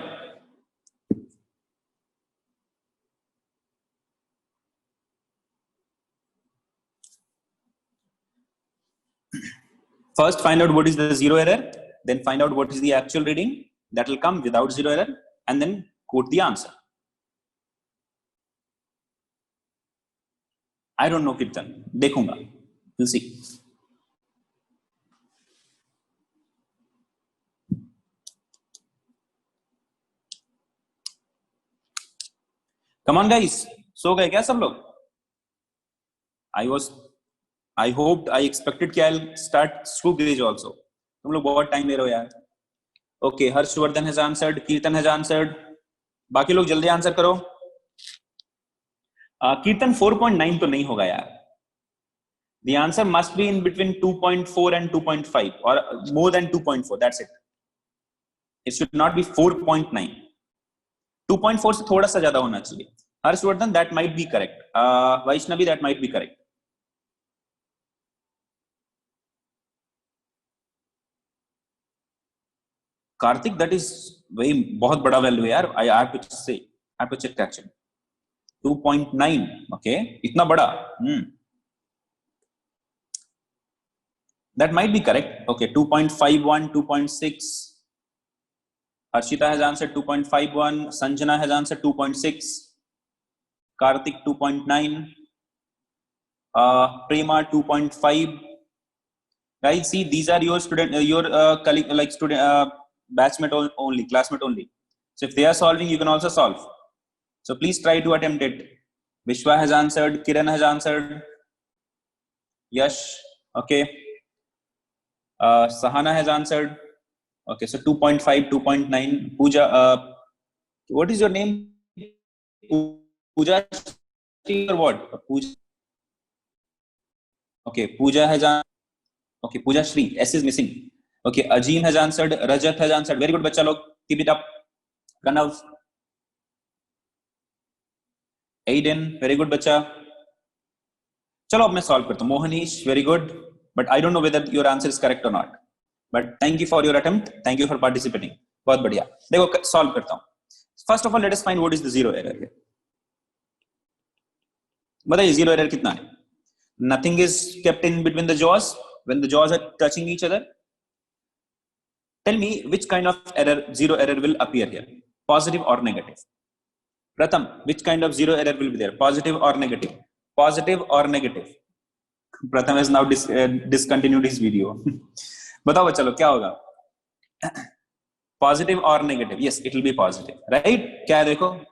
First, find out what is the zero error, then find out what is the actual reading that will come without zero error, and then quote the answer. I don't know, Kirtan. देखूंगा. We'll see. Come on, guys. सो गए क्या सब लोग? I hoped, I expected कि I'll start screw gauge also. तुम लोग बहुत time ले रहे हो यार. Okay, Harshvardhan has answered, Kirtan has answered. बाकी लोग जल्दी आंसर करो. Kirtan 4.9 तो नहीं होगा यार. The answer must be in between 2.4 and 2.5 or more than 2.4. That's it. It should not be 4.9. 2.4 से थोड़ा सा ज्यादा होना चाहिए. Harshvardhan, that might be correct. Vaishnavi, that might be correct. Karthik, that is very बहुत बड़ा value यार. I have to say, I have to check actually. 2.9, okay, इतना बड़ा. That might be correct. Okay, 2.51, 2.6. Harshita has answered 2.51. Sanjana has answered 2.6. Karthik 2.9. Prema 2.5. Guys, see, these are your student, your colleague, like student, batchmate only, classmate only. So if they are solving, you can also solve. So please try to attempt it. Vishwa has answered. Kiran has answered. Yash, okay. Sahana has answered. Okay, so 2.5, 2.9. Pooja, what is your name? Pooja or what? Pooja. Okay, Pooja has answered. Okay, Pooja Shri. S is missing. Okay, Ajim has answered. Rajat has answered. Very good, bachcha log. Keep it up. Pranav. Aiden. Very good, bachcha. चलो अब मैं solve करता हूँ. Mohanish, very good. But I don't know whether your answer is correct or not. But thank you for your attempt. Thank you for participating. बहुत बढ़िया. देखो solve करता हूँ. First of all, let us find what is the zero error here. बताइए zero error कितना है? Nothing is kept in between the jaws when the jaws are touching each other. Tell me which kind of error, zero error will appear here, positive or negative? Pratham, which kind of zero error will be there, positive or negative? Positive or negative? Pratham has now discontinued his video. बताओ चलो क्या होगा? Positive or negative? Yes, it will be positive, right? क्या है देखो?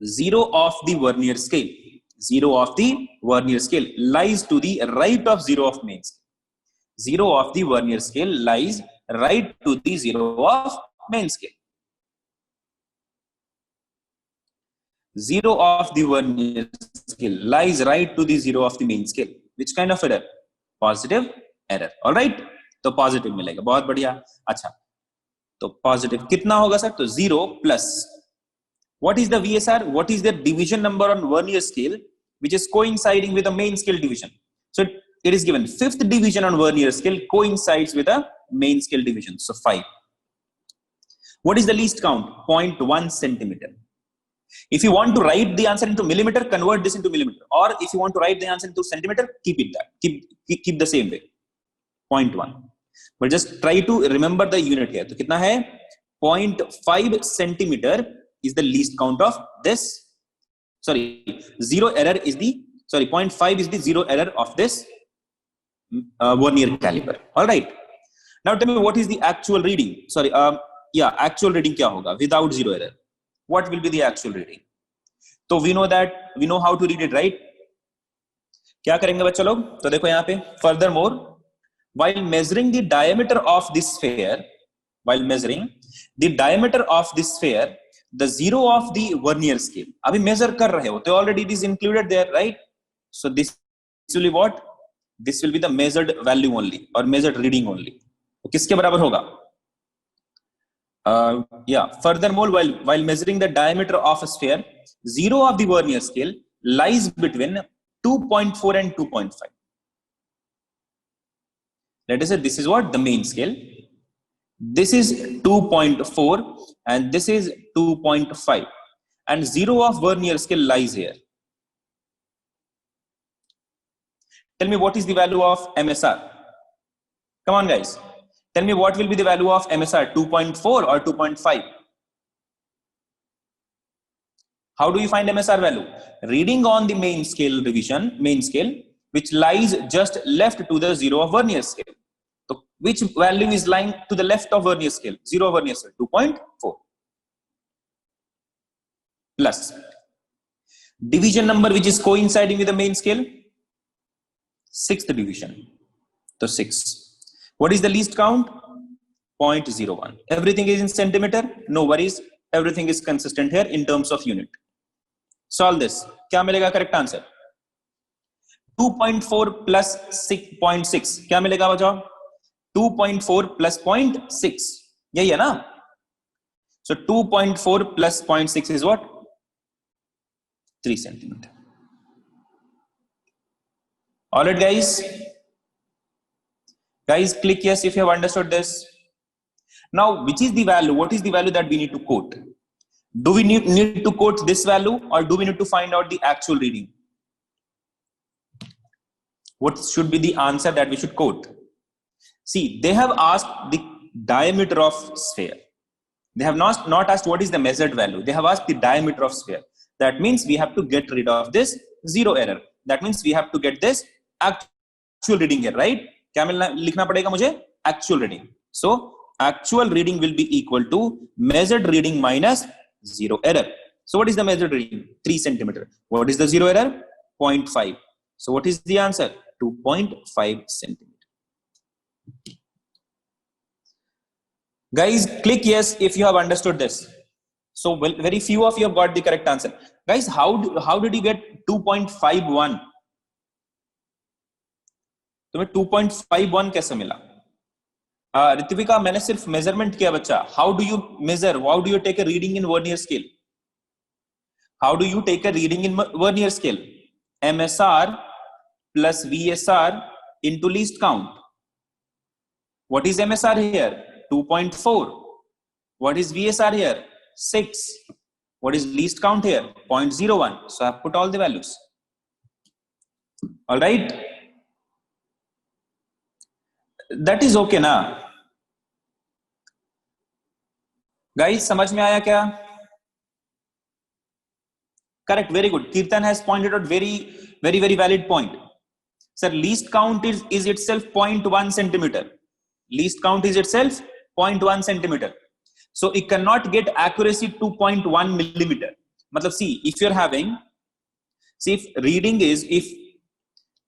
Zero of the Vernier scale. Zero of the Vernier scale lies to the right of zero of main scale. Zero of the Vernier scale lies right to the zero of main scale. Zero of the Vernier scale lies right to the zero of the main scale. Which kind of error? Positive error. All right? तो positive मिलेगा. बहुत बढ़िया. अच्छा. तो positive कितना होगा sir? तो 0 plus. What is the VSR? What is the division number on Vernier scale which is coinciding with the main scale division? So it is given fifth division on Vernier scale coincides with a main scale division. So 5. What is the least count? 0.1 centimeter. If you want to write the answer into millimeter, convert this into millimeter. Or if you want to write the answer into centimeter, keep it that. Keep the same way. 0.1. But just try to remember the unit here. So kitna hai? 0.5 centimeter is the least count of this. Sorry, zero error is the, sorry, 0.5 is the zero error of this Vernier caliper. All right. Now tell me what is the actual reading. Sorry, yeah, actual reading क्या होगा without zero error? What will be the actual reading? तो we know how to read it, right? क्या करेंगे बच्चों लोग? तो देखो यहाँ पे furthermore, while measuring the diameter of this sphere, the zero of the vernier scale, अभी measure कर रहे हो तो already it is included there, right? So this will be what? This will be the measured value only or measured reading only. तो किसके बराबर होगा? Yeah. Furthermore, while measuring the diameter of a sphere, zero of the vernier scale lies between 2.4 and 2.5. Let us say this is what? The main scale. This is 2.4 and this is 2.5. And zero of vernier scale lies here. Tell me what is the value of MSR? Come on, guys. Tell me what will be the value of MSR, 2.4 or 2.5? How do you find MSR value? Reading on the main scale, which lies just left to the zero of vernier scale. So which value is lying to the left of vernier scale? Zero of vernier scale, 2.4. Plus division number which is coinciding with the main scale, 6th division. So 6. What is the least count? 0.01. Everything is in centimeter. No worries. Everything is consistent here in terms of unit. Solve this. क्या मिलेगा correct answer? 2.4 plus 6.6. क्या मिलेगा बच्चों? 2.4 plus 0.6. यही है ना? So 2.4 plus 0.6 is what? 3 centimeter. All right, guys. Guys, click yes if you have understood this. Now, which is the value? What is the value that we need to quote? Do we need to quote this value or do we need to find out the actual reading? What should be the answer that we should quote? See, they have asked the diameter of sphere. They have not asked what is the measured value. They have asked the diameter of sphere. That means we have to get rid of this zero error. That means we have to get this actual reading here, right? क्या लिखना पड़ेगा मुझे? Actual reading. So actual reading will be equal to measured reading minus zero error. So what is the measured reading? 3 centimeter. What is the zero error? 0.5. So what is the answer? 2.5 centimeter. Guys, click yes if you have understood this. So very few of you have got the correct answer. Guys, how did you get 2.51? तुम्हें 2.51 कैसे मिला? ऋतिविका, मैंने सिर्फ measurement किया बच्चा. How do you measure? How do you take a reading in vernier scale? How do you take a reading in vernier scale? MSR plus VSR into least count. What is MSR here? 2.4. What is VSR here? 6. What is least count here? 0.01. So I have put all the values. All right. That is okay ना? Guys, समझ में आया क्या? Correct, very good. Kirtan has pointed out very valid point. Sir, least count is itself 0.1 centimeter. Least count is itself 0.1 centimeter. So it cannot get accuracy to 0.1 millimeter. मतलब see, if you're having, see if reading is, if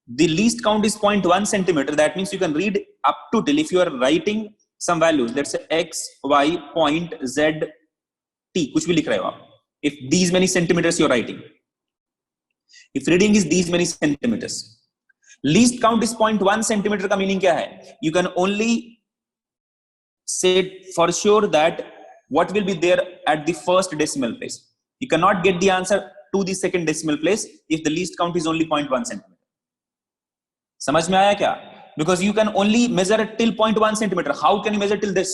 the least count is 0.1 centimeter, that means you can read up to till, if you are writing some values, let's say x, y, point, z, t, कुछ भी लिख रहे हो आप. If these many centimeters you're writing, if reading is these many centimeters, least count is 0.1 centimeter का meaning क्या है? You can only say for sure that what will be there at the first decimal place. You cannot get the answer to the second decimal place if the least count is only 0.1 centimeter. समझ में आया क्या? Because you can only measure it till 0.1 centimeter. How can you measure till this?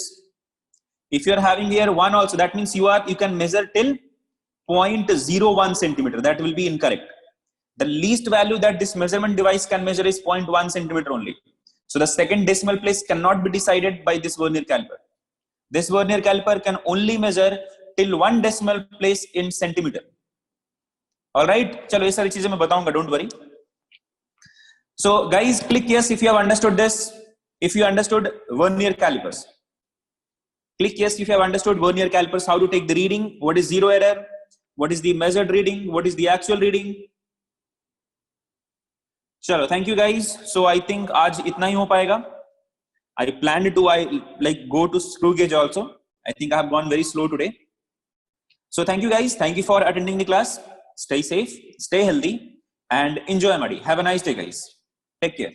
If you are having here 1 also, that means you can measure till 0.01 centimeter. That will be incorrect. The least value that this measurement device can measure is 0.1 centimeter only. So the second decimal place cannot be decided by this vernier caliper. This vernier caliper can only measure till 1 decimal place in centimeter. All right? चलो ये सारी चीजें मैं बताऊंगा. Don't worry. So guys, click yes if you have understood this. If you understood vernier calipers. Click yes if you have understood vernier calipers, how to take the reading, what is zero error, what is the measured reading, what is the actual reading. Chalo, thank you guys. So I think आज इतना ही हो पाएगा. I planned to go to screw gauge also. I think I have gone very slow today. So thank you guys. Thank you for attending the class. Stay safe, stay healthy, and enjoy Muddy. Have a nice day, guys. Take care.